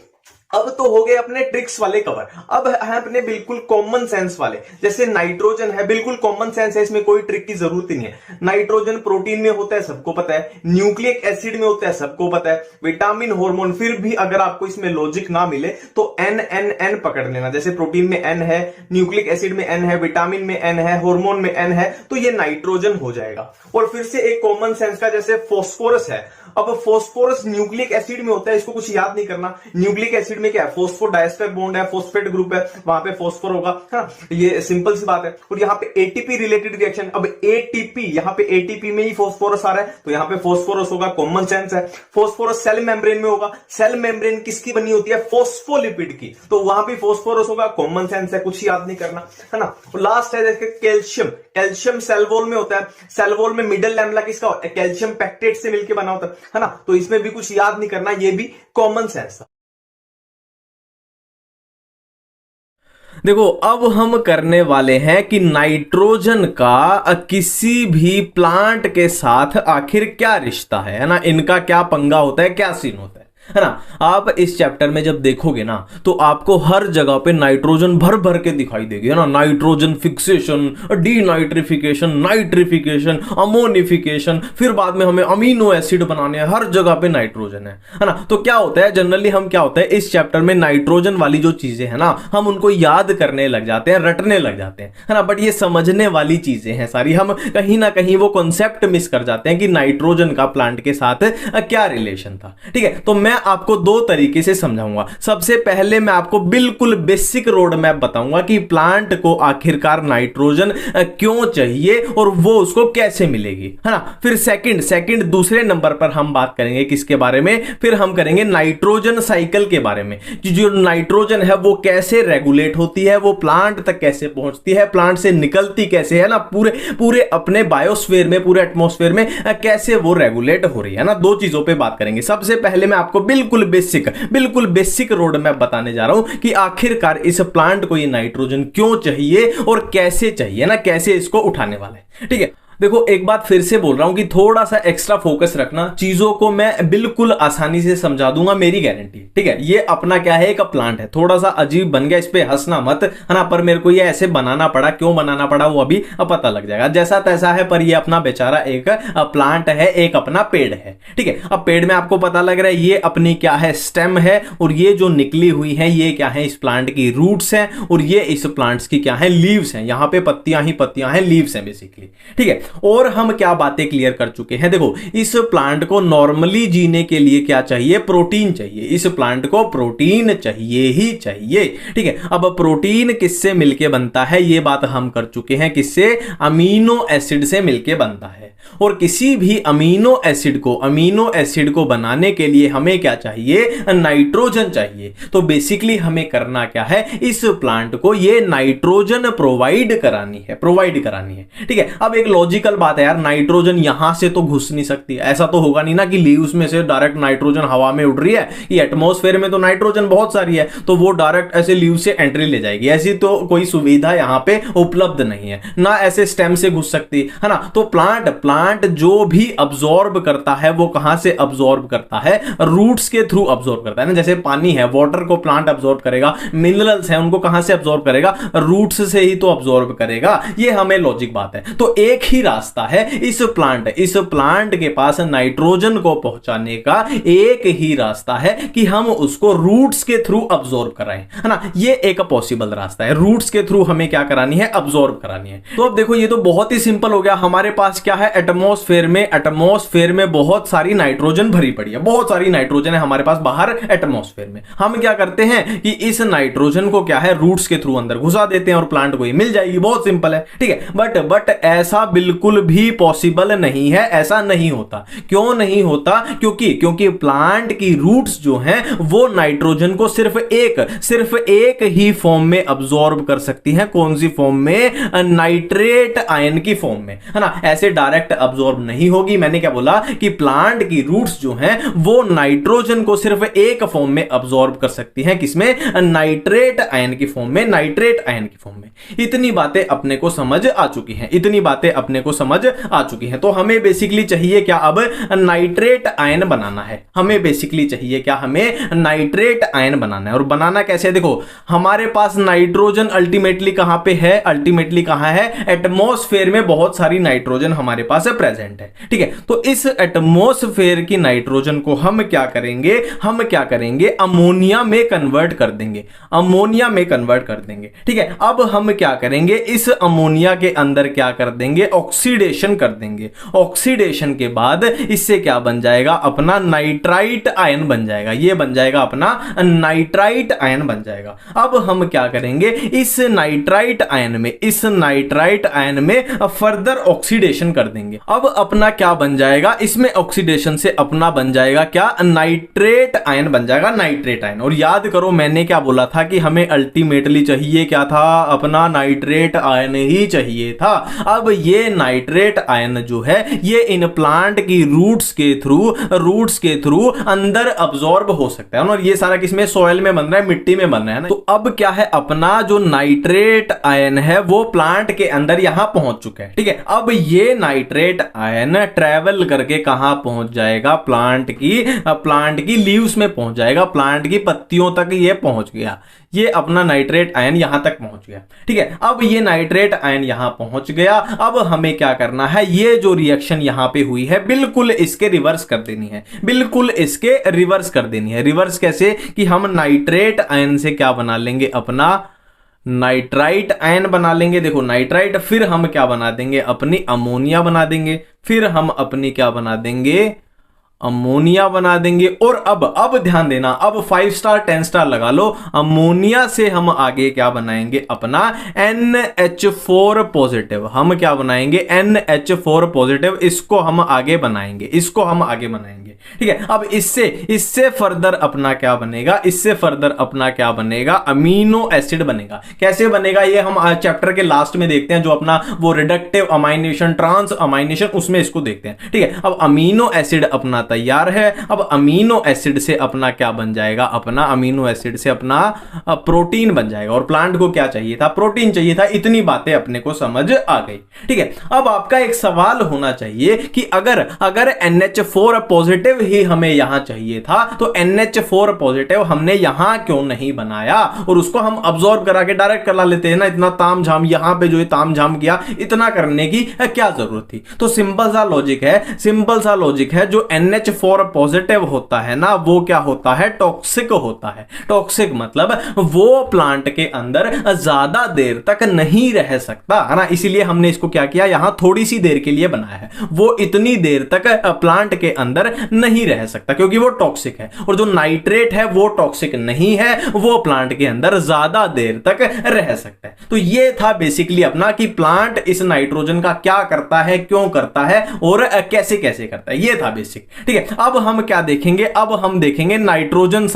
अब तो हो गए अपने ट्रिक्स वाले कवर। अब है अपने बिल्कुल कॉमन सेंस वाले, जैसे नाइट्रोजन है, बिल्कुल कॉमन सेंस है, इसमें कोई ट्रिक की जरूरत ही नहीं है। नाइट्रोजन प्रोटीन में होता है, सबको पता है। न्यूक्लिक एसिड में होता है, सबको पता है। विटामिन, हार्मोन, फिर भी अगर आपको इसमें लॉजिक ना मिले तो एन एन एन पकड़ लेना। जैसे प्रोटीन में एन है, न्यूक्लिक एसिड में एन है, विटामिन में एन है, हार्मोन में एन है, तो ये नाइट्रोजन हो जाएगा। और फिर से एक कॉमन सेंस का, जैसे फास्फोरस है। अब फास्फोरस न्यूक्लिक एसिड में होता है, इसको कुछ याद नहीं करना। न्यूक्लिक एसिड में क्या है, फॉस्फो डाइस्टर बॉन्ड है, फॉस्फेट ग्रुप है, वहां पे फॉस्फोर होगा, है ना, ये सिंपल सी बात है। और यहाँ पे एटीपी रिलेटेड रिएक्शन, अब एटीपी, यहाँ पे एटीपी में ही फॉस्फोरस आ रहा है, तो यहाँ पे फॉस्फोरस होगा, कॉमन सेंस है। फॉस्फोरस सेल मेम्ब्रेन में होगा, सेल मेम्ब्रेन किसकी बनी होती है, फॉस्फोलिपिड की, तो वहां पे फॉस्फोरस होगा, कॉमन सेंस है, कुछ याद नहीं करना, है ना। लास्ट है देखिए कैल्शियम, कैल्शियम सेल वॉल में होता है। सेल वॉल में मिडल लैमेला किसका होता है, कैल्शियम पैक्टेट से मिलकर बना होता है ना, तो इसमें भी कुछ याद नहीं करना, ये भी कॉमन सेंस था। देखो अब हम करने वाले हैं कि नाइट्रोजन का किसी भी प्लांट के साथ आखिर क्या रिश्ता है ना, इनका क्या पंगा होता है, क्या सीन होता है ना। आप इस चैप्टर में जब देखोगे ना तो आपको हर जगह पे नाइट्रोजन भर भर के दिखाई देगी, है ना। Nitrogen fixation, denitrification, nitrification, ammonification, फिर बाद में हमें अमीनो एसिड बनाने हैं, हर जगह पे नाइट्रोजन है ना। तो क्या होता है जनरली, हम क्या होता है इस चैप्टर में नाइट्रोजन वाली जो चीजें है ना, हम उनको याद करने लग जाते हैं, रटने लग जाते हैं, है ना। बट ये समझने वाली चीजें हैं सारी, हम कहीं ना कहीं वो कॉन्सेप्ट मिस कर जाते हैं कि नाइट्रोजन का प्लांट के साथ क्या रिलेशन था। ठीक है, तो मैं आपको दो तरीके से समझाऊंगा। सबसे पहले मैं आपको बिल्कुल बेसिक रोड मैप बताऊंगा कि प्लांट को आखिरकार नाइट्रोजन क्यों चाहिए और वो उसको कैसे मिलेगी, है ना। फिर सेकंड दूसरे नंबर पर हम बात करेंगे किसके बारे में, फिर हम करेंगे नाइट्रोजन साइकिल के बारे में, कि जो नाइट्रोजन है वो कैसे रेगुलेट होती है, वो प्लांट तक कैसे पहुंचती है, प्लांट से निकलती कैसे है ना, पूरे अपने बायोस्फीयर में, पूरे एटमॉस्फेयर में कैसे वो रेगुलेट हो रही है ना। दो चीजों पे बात करेंगे। सबसे पहले मैं आपको बिल्कुल बेसिक रोड मैप बताने जा रहा हूं कि आखिरकार इस प्लांट को ये नाइट्रोजन क्यों चाहिए और कैसे चाहिए ना, कैसे इसको उठाने वाले। ठीक है, देखो एक बात फिर से बोल रहा हूं कि थोड़ा सा एक्स्ट्रा फोकस रखना, चीजों को मैं बिल्कुल आसानी से समझा दूंगा, मेरी गारंटी। ठीक है, ये अपना क्या है, एक प्लांट है, थोड़ा सा अजीब बन गया, इस पे हंसना मत, है ना। पर मेरे को ये ऐसे बनाना पड़ा, क्यों बनाना पड़ा वो अभी पता लग जाएगा, जैसा तैसा है, पर ये अपना बेचारा एक प्लांट है, एक अपना पेड़ है। ठीक है, अब पेड़ में आपको पता लग रहा है ये अपनी क्या है, स्टेम है, और ये जो निकली हुई है ये क्या है, इस प्लांट की रूट्स हैं, और ये इस प्लांट्स की क्या है, लीव्स हैं। यहां पे पत्तियां ही पत्तियां हैं, लीव्स हैं बेसिकली। ठीक है, और हम क्या बातें क्लियर कर चुके हैं। देखो इस प्लांट को नॉर्मली जीने के लिए क्या चाहिए, प्रोटीन चाहिए। इस प्लांट को प्रोटीन चाहिए ही चाहिए। ठीक है, अब प्रोटीन किससे मिलके बनता है, ये बात हम कर चुके हैं, किससे, अमीनो एसिड से मिलके बनता है। और किसी भी अमीनो एसिड को बनाने के लिए हमें क्या चाहिए, नाइट्रोजन चाहिए। तो बेसिकली हमें करना क्या है, इस प्लांट को ये नाइट्रोजन प्रोवाइड करानी है। ठीक है, अब एक लॉजिकल बात है यार, नाइट्रोजन यहां से तो घुस नहीं सकती, ऐसा तो होगा नहीं ना कि लीव्स में से डायरेक्ट नाइट्रोजन हवा में उड़ रही है। ये एटमॉस्फेयर में तो नाइट्रोजन बहुत सारी है, तो वो डायरेक्ट ऐसे लीव से एंट्री ले जाएगी, ऐसी तो कोई सुविधा यहां पे उपलब्ध नहीं है ना, ऐसे स्टेम से घुस सकती है ना। तो प्लांट जो भी अब्सॉर्ब करता है वो कहां से अब्सॉर्ब करता है, रूट्स के थ्रू अब्सॉर्ब करता है ना। जैसे पानी है, वाटर को प्लांट अब्सॉर्ब करेगा, मिनरल्स हैं उनको कहां से अब्सॉर्ब करेगा, रूट्स से ही तो अब्सॉर्ब करेगा। ये हमें लॉजिक बात है। तो एक ही रास्ता है इस प्लांट के पास नाइट्रोजन को पहुंचाने का एक ही रास्ता है कि हम उसको रूट्स के थ्रू अब्सॉर्ब कराएं, है ना। ये एक पॉसिबल रास्ता है, रूट्स के थ्रू हमें क्या करानी है, अब्सॉर्ब करानी है। तो अब देखो ये तो बहुत ही सिंपल हो गया। हमारे पास क्या है, एटमॉस्फेयर में बहुत सारी नाइट्रोजन भरी पड़ी है, बहुत सारी नाइट्रोजन है हमारे पास बाहर एटमॉस्फेयर में। हम क्या करते हैं कि इस नाइट्रोजन को क्या है, रूट्स के थ्रू अंदर घुसा देते हैं और प्लांट को ये मिल जाएगी, बहुत सिंपल है, ठीक है। बट ऐसा बिल्कुल भी पॉसिबल नहीं है, ऐसा नहीं होता। क्यों नहीं होता? क्योंकि प्लांट की रूट्स जो हैं वो नाइट्रोजन को सिर्फ एक ही फॉर्म में अब्सॉर्ब कर सकती हैं। कौन सी फॉर्म में? नाइट्रेट आयन की फॉर्म में, है ना। ऐसे डायरेक्ट अब्सॉर्ब नहीं होगी। मैंने क्या बोला कि प्लांट की रूट्स जो हैं वो नाइट्रोजन को सिर्फ एक फॉर्म में अब्सॉर्ब कर सकती हैं, किसमें? नाइट्रेट आयन की फॉर्म में, नाइट्रेट आयन की फॉर्म में। इतनी बातें अपने को समझ आ चुकी हैं, इतनी बातें अपने को समझ आ चुकी हैं। तो हमें बेसिकली चाहिए क्या, अब नाइट्रेट आयन बनाना है। हमें बेसिकली चाहिए क्या, हमें नाइट्रेट आयन बनाना है। और बनाना कैसे है? देखो हमारे पास नाइट्रोजन अल्टीमेटली कहां पे है, अल्टीमेटली कहां है? एटमॉस्फेयर में बहुत सारी नाइट्रोजन हमारे पास प्रेजेंट है, ठीक है। तो इस एटमॉस्फेयर की नाइट्रोजन को हम क्या करेंगे, अमोनिया में कन्वर्ट कर देंगे, अमोनिया में कन्वर्ट कर देंगे, ठीक है। अब हम क्या करेंगे, इस अमोनिया के अंदर क्या कर देंगे, ऑक्सीडेशन कर देंगे। ऑक्सीडेशन के बाद इससे क्या बन जाएगा, अपना नाइट्राइट आयन बन जाएगा। ये बन जाएगा अपना नाइट्राइट आयन बन जाएगा। अब हम क्या करेंगे, इस नाइट्राइट आयन में फर्दर ऑक्सीडेशन कर देंगे। अब अपना क्या बन जाएगा, इसमें ऑक्सीडेशन से अपना बन जाएगा क्या, नाइट्रेट आयन बन जाएगा, नाइट्रेट आयन। और याद करो मैंने क्या बोला था कि हमें अल्टीमेटली चाहिए क्या था, अपना नाइट्रेट आयन ही चाहिए था। अब ये नाइट्रेट आयन जो है ये इन प्लांट की रूट्स के थ्रू अंदर अब्सॉर्ब हो सकता है। और ये सारा किसमें, सॉइल में बन रहा है, मिट्टी में बन रहा है ना। तो अब क्या है, अपना जो नाइट्रेट आयन है वो प्लांट के अंदर यहां पहुंच चुका है, ठीक है। अब ये नाइट्रेट आयन ट्रेवल करके कहां पहुंच जाएगा, प्लांट की लीव्स में पहुंच जाएगा, प्लांट की पत्तियों तक ये पहुंच गया। ये अपना नाइट्रेट आयन यहां तक पहुंच गया, ठीक है। अब ये नाइट्रेट आयन यहां पहुंच गया। अब हमें क्या करना है, ये जो रिएक्शन यहां पे हुई है बिल्कुल इसके रिवर्स कर देनी है, बिल्कुल इसके रिवर्स कर देनी है। रिवर्स कैसे, कि हम नाइट्रेट आयन से क्या बना लेंगे, अपना नाइट्राइट आयन बना लेंगे। देखो नाइट्राइट, फिर हम क्या बना देंगे, अपनी अमोनिया बना देंगे, फिर हम अपनी क्या बना देंगे, अमोनिया बना देंगे। और अब ध्यान देना, अब 5 स्टार 10 स्टार लगा लो। अमोनिया से हम आगे क्या बनाएंगे, अपना NH4 पॉजिटिव। हम क्या बनाएंगे, NH4 पॉजिटिव। इसको हम आगे बनाएंगे, ठीक है। अब इससे फर्दर अपना क्या बनेगा, अमीनो एसिड बनेगा। कैसे बनेगा ये हम चैप्टर के लास्ट में देखते हैं, जो अपना वो रिडक्टिव अमाइनेशन, ट्रांस अमाइनेशन, उसमें इसको देखते हैं, ठीक है। अब अमीनो एसिड अपना तैयार है। अब अमीनो एसिड से अपना क्या बन जाएगा, अमीनो एसिड से अपना प्रोटीन बन जाएगा। और प्लांट को क्या चाहिए था, प्रोटीन चाहिए था। इतनी बातें अपने को समझ आ गई, ठीक है। अब आपका एक सवाल होना चाहिए कि अगर NH4 पॉजिटिव ही हमें यहां चाहिए था तो NH4 पॉजिटिव हमने यहां क्यों नहीं बनाया, और उसको हम अब्सॉर्ब करा के डायरेक्ट करा लेते हैं ना। इतना तामझाम यहां पे जो तामझाम किया, इतना करने की क्या जरूरत थी। तो सिंपल सा लॉजिक है, जो NH4 पॉजिटिव होता है ना, वो क्या होता है, टॉक्सिक होता है। टॉक्सिक मतलब वो प्लांट के अंदर ज्यादा देर तक नहीं रह सकता, है ना। इसीलिए हमने इसको क्या किया, यहां थोड़ी सी देर के लिए बनाया है। वो इतनी देर तक प्लांट के अंदर नहीं रह सकता क्योंकि वो टॉक्सिक है। और जो नाइट्रेट है वो टॉक्सिक नहीं है, वो प्लांट के अंदर ज्यादा देर तक रह सकता है। तो ये था बेसिकली अपना कि प्लांट इस नाइट्रोजन का क्या करता है, क्यों करता है और कैसे कैसे करता है। ये था बेसिक, ठीक है। अब हम क्या देखेंगे, अब हम देखेंगे नाइट्रोजन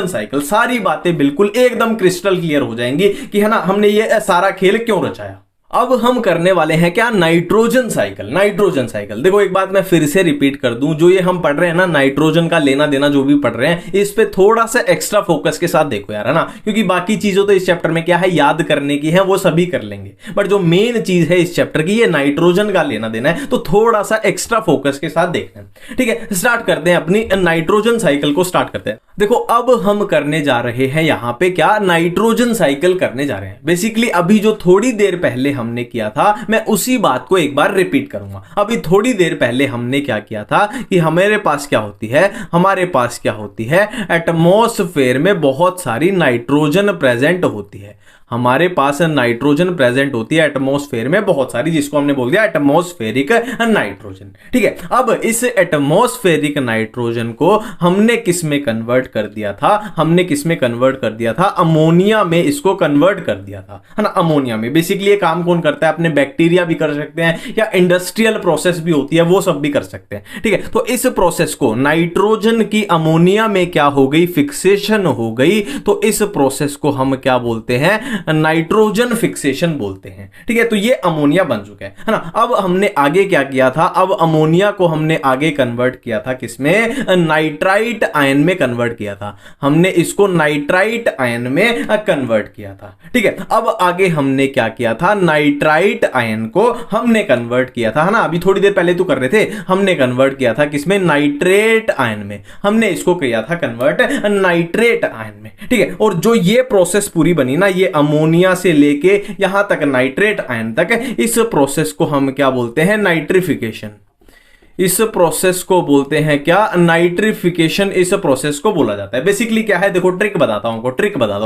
साइकिल। सारी बातें बिल्कुल एकदम क्रिस्टल क्लियर हो जाएंगी कि है ना, हमने ये सारा खेल क्यों रचाया। अब हम करने वाले हैं क्या, नाइट्रोजन साइकिल। देखो एक बात मैं फिर से रिपीट कर दूं, जो ये हम पढ़ रहे हैं ना, नाइट्रोजन का लेना देना जो भी पढ़ रहे हैं, इस पे थोड़ा सा एक्स्ट्रा फोकस के साथ देखो यार, है ना। क्योंकि बाकी चीजों तो इस चैप्टर में क्या है, याद करने की है, वो सभी कर लेंगे। बट जो मेन चीज है इस चैप्टर की, ये नाइट्रोजन का लेना देना है, तो थोड़ा सा एक्स्ट्रा फोकस के साथ देखना है, ठीक है। स्टार्ट करते हैं अपनी नाइट्रोजन साइकिल को, स्टार्ट करते हैं। देखो अब हम करने जा रहे हैं यहां पे क्या, नाइट्रोजन साइकिल करने जा रहे हैं। बेसिकली अभी जो थोड़ी देर पहले हमने किया था, मैं उसी बात को एक बार रिपीट करूंगा। अभी थोड़ी देर पहले हमने क्या किया था कि हमारे पास क्या होती है, हमारे पास क्या होती है, एटमॉस्फेयर में बहुत सारी नाइट्रोजन प्रेजेंट होती है। हमारे पास नाइट्रोजन प्रेजेंट होती है एटमॉस्फेयर में बहुत सारी, जिसको हमने बोल दिया एटमॉस्फेरिक नाइट्रोजन। ठीक है, अब इस एटमॉस्फेरिक नाइट्रोजन को हमने किस में कन्वर्ट कर दिया था, हमने किस में कन्वर्ट कर दिया था, अमोनिया में इसको कन्वर्ट कर दिया था, है ना, अमोनिया में। बेसिकली ये काम कौन करता है, अपने बैक्टीरिया भी कर सकते हैं या इंडस्ट्रियल प्रोसेस भी होती है, वो सब भी कर सकते हैं। ठीक है, तो इस प्रोसेस को नाइट्रोजन की अमोनिया में क्या हो गई, फिक्सेशन हो गई, तो इस प्रोसेस को हम क्या बोलते हैं, नाइट्रोजन फिक्सेशन बोलते हैं। ठीक है, तो ये अमोनिया बन चुका है ना। अब हमने आगे क्या किया था, अब अमोनिया को हमने आगे कन्वर्ट किया था किसमें, नाइट्राइट आयन में कन्वर्ट किया था, हमने इसको नाइट्राइट आयन में कन्वर्ट किया था। ठीक है, अब आगे हमने क्या किया था, नाइट्राइट आयन को हमने कन्वर्ट किया था, है ना, अभी थोड़ी देर पहले तो कर रहे थे, हमने कन्वर्ट किया था किसमें, नाइट्रेट आयन में, हमने इसको किया था कन्वर्ट नाइट्रेट आयन में। ठीक है, और जो ये प्रोसेस पूरी बनी ना, ये अमोनिया से लेके यहां तक नाइट्रेट आयन तक, इस प्रोसेस को हम क्या बोलते हैं, नाइट्रिफिकेशन। इस प्रोसेस को बोलते हैं क्या, नाइट्रिफिकेशन, इस प्रोसेस को बोला जाता है। बेसिकली क्या है, देखो ट्रिक बताता हूं,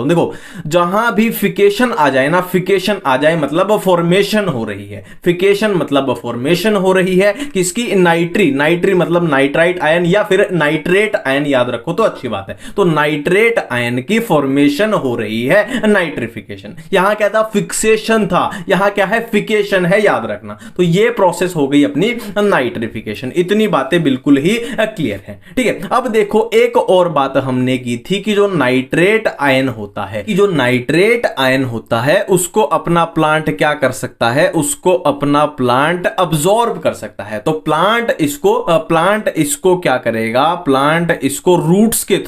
देखो जहां भी फिकेशन आ जाए ना, फिकेशन आ जाए मतलब फॉर्मेशन हो रही है, फिकेशन मतलब फॉर्मेशन हो रही है किसकी, नाइट्री मतलब नाइट्राइट आयन या फिर नाइट्रेट आयन, याद रखो तो अच्छी बात है। तो नाइट्रेट आयन की फॉर्मेशन हो रही है, नाइट्रिफिकेशन। यहां क्या था, फिक्सेशन था, यहां क्या है, फिकेशन है, याद रखना। तो ये प्रोसेस हो गई अपनी नाइट्रिफिकेशन। इतनी बातें बिल्कुल ही क्लियर है। ठीक है, अब देखो एक और बात हमने की थी कि जो नाइट्रेट आयन होता है, कि जो नाइट्रेट आयन होता है उसको अपना प्लांट क्या कर सकता है, उसको अपना प्लांट अब्सॉर्ब कर सकता है। तो प्लांट इसको क्या करेगा, प्लांट इसको रूट्स के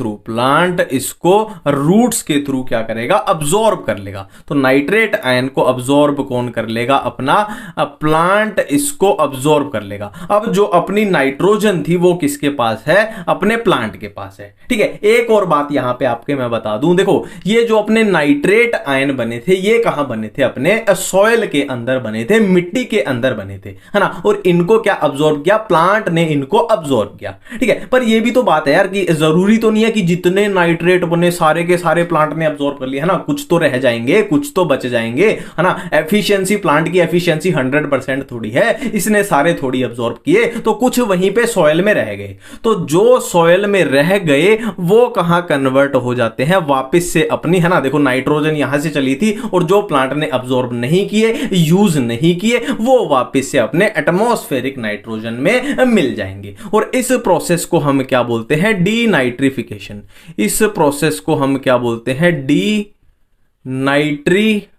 थ्रू, क्या करेगा, अब्सॉर्ब कर लेगा। तो नाइट्रेट आयन को अब्सॉर्ब कौन कर लेगा, अपना प्लांट इसको अब्सॉर्ब कर लेगा। अब जो अपनी नाइट्रोजन थी वो किसके पास है, अपने प्लांट के पास है। ठीक है, एक और बात यहां पे आपके मैं बता दूं, देखो ये जो अपने नाइट्रेट आयन बने थे, ये कहां बने थे, अपने सॉइल के अंदर बने थे, मिट्टी के अंदर बने थे, है ना, और इनको क्या अब्सॉर्ब किया, प्लांट ने इनको अब्सॉर्ब किया। ठीक है, पर ये भी तो बात है यार कि जरूरी तो नहीं है कि जितने नाइट्रेट बने सारे के सारे प्लांट ने अब्सॉर्ब कर लिया, है ना, कुछ तो रह जाएंगे, कुछ तो बच जाएंगे, है ना। एफिशिएंसी, प्लांट की एफिशिएंसी 100% थोड़ी है, इसने सारे थोड़ी अब्सॉर्ब किए, तो कुछ वहीं पे सॉइल में रह गए। तो जो सॉइल में रह गए वो कहां कन्वर्ट हो जाते हैं, वापस से अपनी, है ना, देखो नाइट्रोजन यहां से चली थी और जो प्लांट ने अब्सॉर्ब नहीं किए, यूज नहीं किए, वो वापस से अपने एटमॉस्फेरिक नाइट्रोजन में मिल जाएंगे। और इस प्रोसेस को हम क्या बोलते हैं, डीनाइट्रिफिकेशन। इस प्रोसेस को हम क्या बोलते हैं, डीनाइट्रिफिकेशन।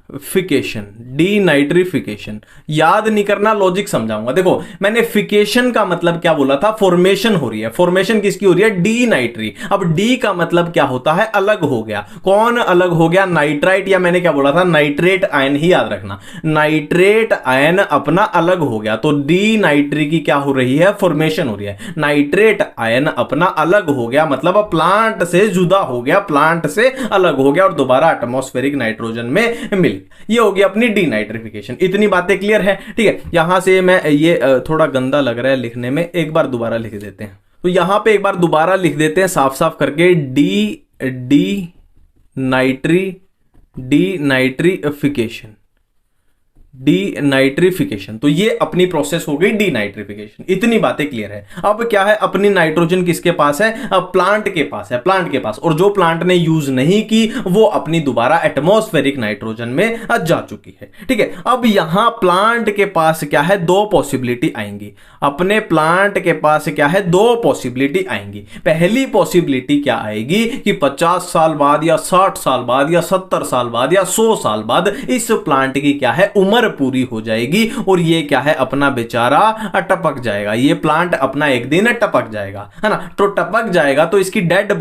याद नहीं करना, लॉजिक समझाऊंगा। देखो मैंने फिकेशन का मतलब क्या बोला था, फॉर्मेशन हो रही है, फॉर्मेशन किसकी हो रही है, डीनाइट्री। अब डी का मतलब क्या होता है, अलग हो गया। कौन अलग हो गया, नाइट्राइट, या मैंने क्या बोला था, नाइट्रेट आयन ही याद रखना, नाइट्रेट आयन अपना अलग हो गया। तो डीनाइट्री की क्या हो रही है, फॉर्मेशन हो रही है। नाइट्रेट आयन अपना अलग हो गया मतलब प्लांट से जुदा हो गया, प्लांट से अलग हो गया और दोबारा एटमॉस्फेरिक नाइट्रोजन में मिल। ये हो गया अपनी डीनाइट्रिफिकेशन। इतनी बातें क्लियर है। ठीक है, यहां से मैं ये थोड़ा गंदा लग रहा है लिखने में, एक बार दोबारा लिख देते हैं। तो यहां पे एक बार दोबारा लिख देते हैं साफ साफ करके, डीनाइट्रिफिकेशन। डीनाइट्रिफिकेशन, तो ये अपनी प्रोसेस हो गई डीनाइट्रिफिकेशन। इतनी बातें क्लियर है। अब क्या है, अपनी नाइट्रोजन किसके पास है, अब प्लांट के पास है, प्लांट के पास। और जो प्लांट ने यूज नहीं की वो अपनी दोबारा एटमॉस्फेरिक नाइट्रोजन में जा चुकी है। ठीक है, अब यहां प्लांट के पास क्या है, दो पॉसिबिलिटी आएंगी। अपने प्लांट के पास क्या है, दो पॉसिबिलिटी आएंगी। पहली पॉसिबिलिटी क्या आएगी कि 50 साल बाद या 60 साल बाद या 70 साल बाद या 100 साल बाद इस प्लांट की क्या है, उम्र पूरी हो जाएगी और ये क्या है, अपना बेचारा टपक जाएगा। ये प्लांट अपना एक दिन टपक जाएगा, है ना। तो टपक जाएगा तो इसकी डेड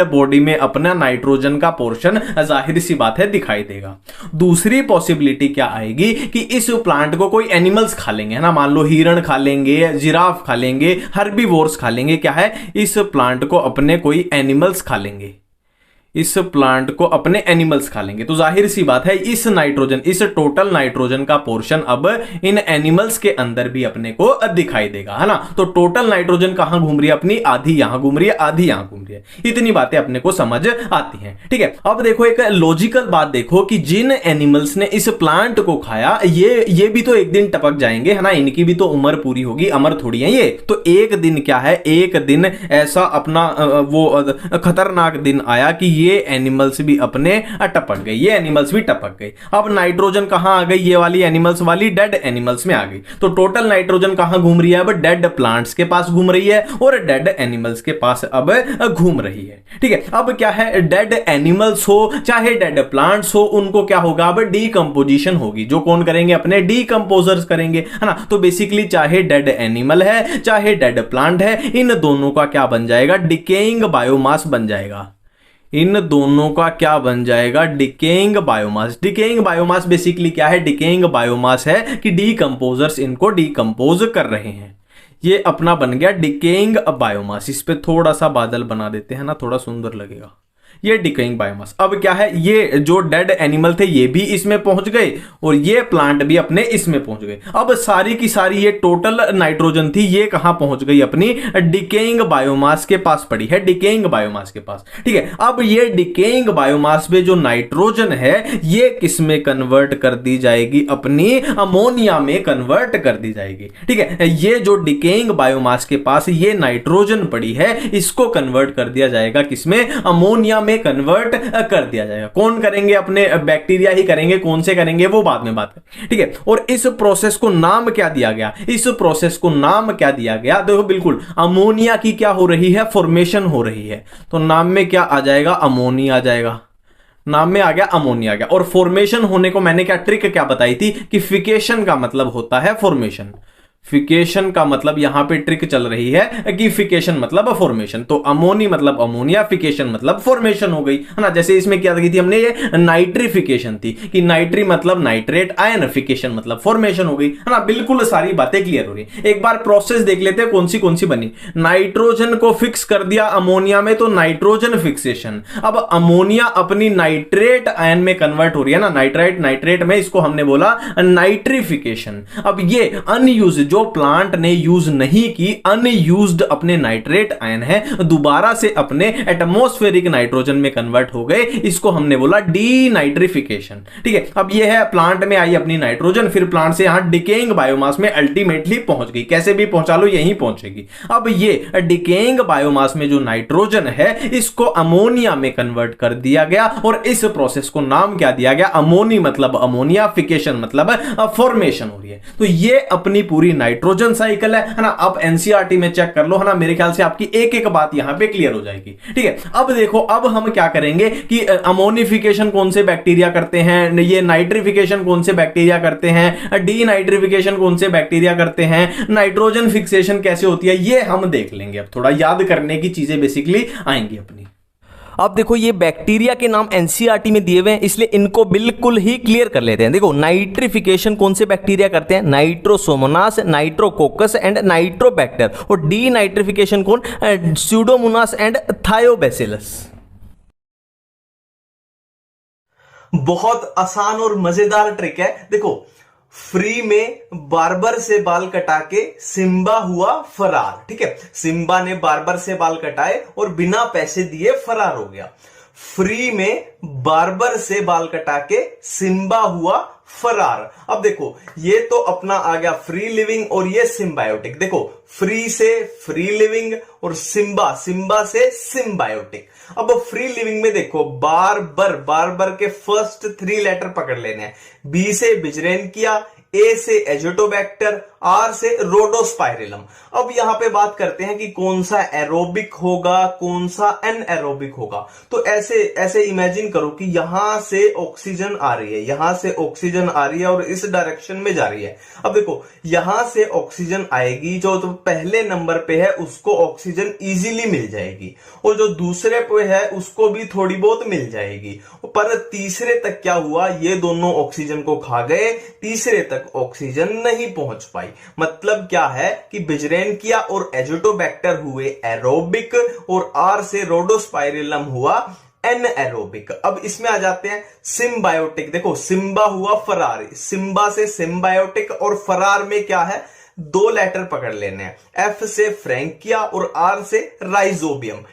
बॉडी में अपना नाइट्रोजन का पोर्शन जाहिर सी बात है दिखाई देगा। दूसरी पॉसिबिलिटी क्या आएगी कि इस प्लांट को कोई एनिमल्स खा लेंगे, है ना। मान लो हिरण खा लेंगे, जिराफ खा लेंगे, हर्बीवोर्स खा लेंगे। क्या है, इस प्लांट को अपने कोई एनिमल्स खा लेंगे। इस प्लांट को अपने एनिमल्स खा लेंगे। तो जाहिर सी बात है इस नाइट्रोजन, इस टोटल नाइट्रोजन का पोर्शन अब इन एनिमल्स के अंदर भी अपने को दिखाई देगा, है ना। तो टोटल नाइट्रोजन कहां घूम रही है अपनी, आधी यहां घूम रही है, आधी यहां घूम रही है। इतनी बातें अपने को समझ आती हैं, ठीक है। अब देखो एक लॉजिकल बात देखो कि जिन एनिमल्स ने इस प्लांट को खाया ये भी तो एक दिन टपक जाएंगे, है ना। इनकी भी तो उम्र पूरी होगी, अमर थोड़ी है ये। तो एक दिन क्या है, एक दिन ऐसा अपना वो खतरनाक दिन आया कि ये एनिमल्स भी अपने टपक गए, ये एनिमल्स भी टपक गए। अब नाइट्रोजन कहां आ गई, ये वाली एनिमल्स वाली डेड एनिमल्स में आ गई। तो टोटल नाइट्रोजन कहां घूम रही है, अब डेड प्लांट्स के पास घूम रही है और डेड एनिमल्स के पास अब घूम रही है, ठीक है। अब क्या है, डेड एनिमल्स हो चाहे डेड प्लांट्स हो, उनको क्या होगा, अब डीकंपोजिशन होगी। जो कौन करेंगे, अपने डीकंपोजर्स करेंगे, है ना। तो बेसिकली चाहे डेड एनिमल है चाहे डेड प्लांट है, इन दोनों का क्या बन जाएगा, डिकेइंग बायोमास बन जाएगा। इन दोनों का क्या बन जाएगा, decaying biomass. Decaying biomass basically क्या है, डिकेइंग बायोमास है कि डीकंपोजर्स इनको डीकंपोज कर रहे हैं। ये अपना बन गया डिकेइंग बायोमास। इस पे थोड़ा सा बादल बना देते हैं ना, थोड़ा सुंदर लगेगा। ये डिकेइंग बायोमास। अब क्या है, ये जो डेड एनिमल थे ये भी इसमें पहुंच गए और ये प्लांट भी अपने इसमें पहुंच गए। अब सारी की सारी ये टोटल नाइट्रोजन थी, ये कहां पहुंच गई, अपनी डिकेइंग बायोमास के पास पड़ी है, डिकेइंग बायोमास के पास, ठीक है। अब ये डिकेइंग बायोमास में जो नाइट्रोजन है ये किस में कन्वर्ट कर दी जाएगी, अपनी अमोनिया में कन्वर्ट कर दी जाएगी, ठीक है। ये जो डिकेइंग बायोमास के पास ये नाइट्रोजन पड़ी है, इसको कन्वर्ट कर दिया जाएगा किसमें, अमोनिया में कन्वर्ट कर दिया जाएगा। कौन करेंगे, अपने बैक्टीरिया ही करेंगे। कौन से करेंगे वो बाद में बात है, ठीक है। और इस प्रोसेस को नाम क्या दिया गया, इस प्रोसेस को नाम क्या दिया गया, देखो बिल्कुल अमोनिया की क्या हो रही है, फॉर्मेशन हो रही है। तो नाम में क्या आ जाएगा, अमोनिया आ जाएगा। नाम में आ गया अमोनिया, गया। और फॉर्मेशन होने को मैंने क्या ट्रिक क्या बताई थी कि फिकेशन का मतलब होता है फॉर्मेशन। फिकेशन का मतलब यहां पे ट्रिक चल रही है कि फिकेशन मतलब फॉर्मेशन। तो अमोनी मतलब अमोनिया, फिकेशन मतलब फॉर्मेशन हो गई, है ना। जैसे इसमें क्या की थी हमने, ये नाइट्रिफिकेशन थी कि नाइट्री मतलब नाइट्रेट आयन, फिकेशन मतलब फॉर्मेशन हो गई, है ना। बिल्कुल सारी बातें क्लियर हो रही है। एक बार प्रोसेस देख लेते हैं कौन सी बनी। नाइट्रोजन को फिक्स कर दिया अमोनिया में, तो नाइट्रोजन फिक्सेशन। अब अमोनिया अपनी नाइट्रेट आयन में कन्वर्ट हो रही है ना, नाइट्राइट नाइट्रेट में, इसको हमने बोला नाइट्रिफिकेशन। अब ये अनयूज, जो प्लांट ने यूज नहीं की, अनयूज्ड अपने नाइट्रेट आयन है, दोबारा से अपने एटमॉस्फेरिक नाइट्रोजन में कन्वर्ट हो गए, इसको हमने बोला डीनाइट्रिफिकेशन, ठीक है। अब ये है प्लांट में आई अपनी नाइट्रोजन, फिर प्लांट से यहां डिकेइंग बायोमास में अल्टीमेटली पहुंच गई। कैसे भी पहुंचा लो यहीं पहुंचेगी। अब ये डिकेइंग बायोमास में जो नाइट्रोजन है इसको अमोनिया में कन्वर्ट कर दिया गया और इस प्रोसेस को नाम क्या दिया गया, अमोनी मतलब अमोनिया, फिकेशन मतलब फॉर्मेशन हो रही है। तो ये अपनी पूरी नाइट्रोजन साइकिल है ना। आप एनसीईआरटी में चेक कर लो, है ना। मेरे ख्याल से आपकी एक एक बात यहां पे क्लियर हो जाएगी, ठीक है। अब देखो, अब हम क्या करेंगे कि अमोनिफिकेशन कौन से बैक्टीरिया करते हैं, ये नाइट्रिफिकेशन कौन से बैक्टीरिया करते हैं, डीनाइट्रिफिकेशन कौन से बैक्टीरिया करते हैं, नाइट्रोजन फिक्सेशन कैसे होती है, ये हम देख लेंगे। अब थोड़ा याद करने की चीजें बेसिकली आएंगी अपनी। अब देखो ये बैक्टीरिया के नाम एनसीईआरटी में दिए हुए हैं, इसलिए इनको बिल्कुल ही क्लियर कर लेते हैं। देखो नाइट्रिफिकेशन कौन से बैक्टीरिया करते हैं, नाइट्रोसोमोनास, नाइट्रोकोकस एंड नाइट्रोबैक्टर। और डीनाइट्रिफिकेशन कौन, स्यूडोमोनास एंड थायोबैसिलस। बहुत आसान और मजेदार ट्रिक है। देखो, फ्री में बार्बर से बाल कटा के सिम्बा हुआ फरार, ठीक है। सिम्बा ने बार्बर से बाल कटाए और बिना पैसे दिए फरार हो गया। फ्री में बार्बर से बाल कटा के सिम्बा हुआ फरार। अब देखो, ये तो अपना आ गया फ्री लिविंग और ये सिम्बायोटिक। देखो, फ्री से फ्री लिविंग और सिम्बा, सिम्बा से सिम्बायोटिक। अब फ्री लिविंग में देखो, बार्बर, बार्बर के फर्स्ट 3 लेटर पकड़ लेने हैं। बी से बिजरेनकिया, ए से एजोटोबैक्टर, आर से रोडोस्पाइरिलम। अब यहां पे बात करते हैं कि कौन सा एरोबिक होगा, कौन सा एनएरोबिक होगा। तो ऐसे इमेजिन करो कि यहां से ऑक्सीजन आ रही है, यहां से ऑक्सीजन आ रही है और इस डायरेक्शन में जा रही है। अब देखो, यहां से ऑक्सीजन आएगी, जो तो पहले नंबर पे है उसको ऑक्सीजन इजीली मिल जाएगी और जो दूसरे पे है उसको भी थोड़ी बहुत मिल जाएगी। पर तीसरे तक क्या हुआ, ये दोनों ऑक्सीजन को खा गए, तीसरे तक ऑक्सीजन नहीं पहुंच पाई। मतलब क्या है कि बिजरेनकिया और एजोटोबैक्टर हुए एरोबिक और आर से रोडोस्पाइरिलम हुआ एनएरोबिक। अब इसमें आ जाते हैं सिम्बायोटिक। देखो सिम्बा हुआ फरार, सिम्बा से सिम्बायोटिक, और फरार में क्या है, 2 लेटर पकड़ लेने हैं, एफ से फ्रैंकिया और आर से राइजोबियम।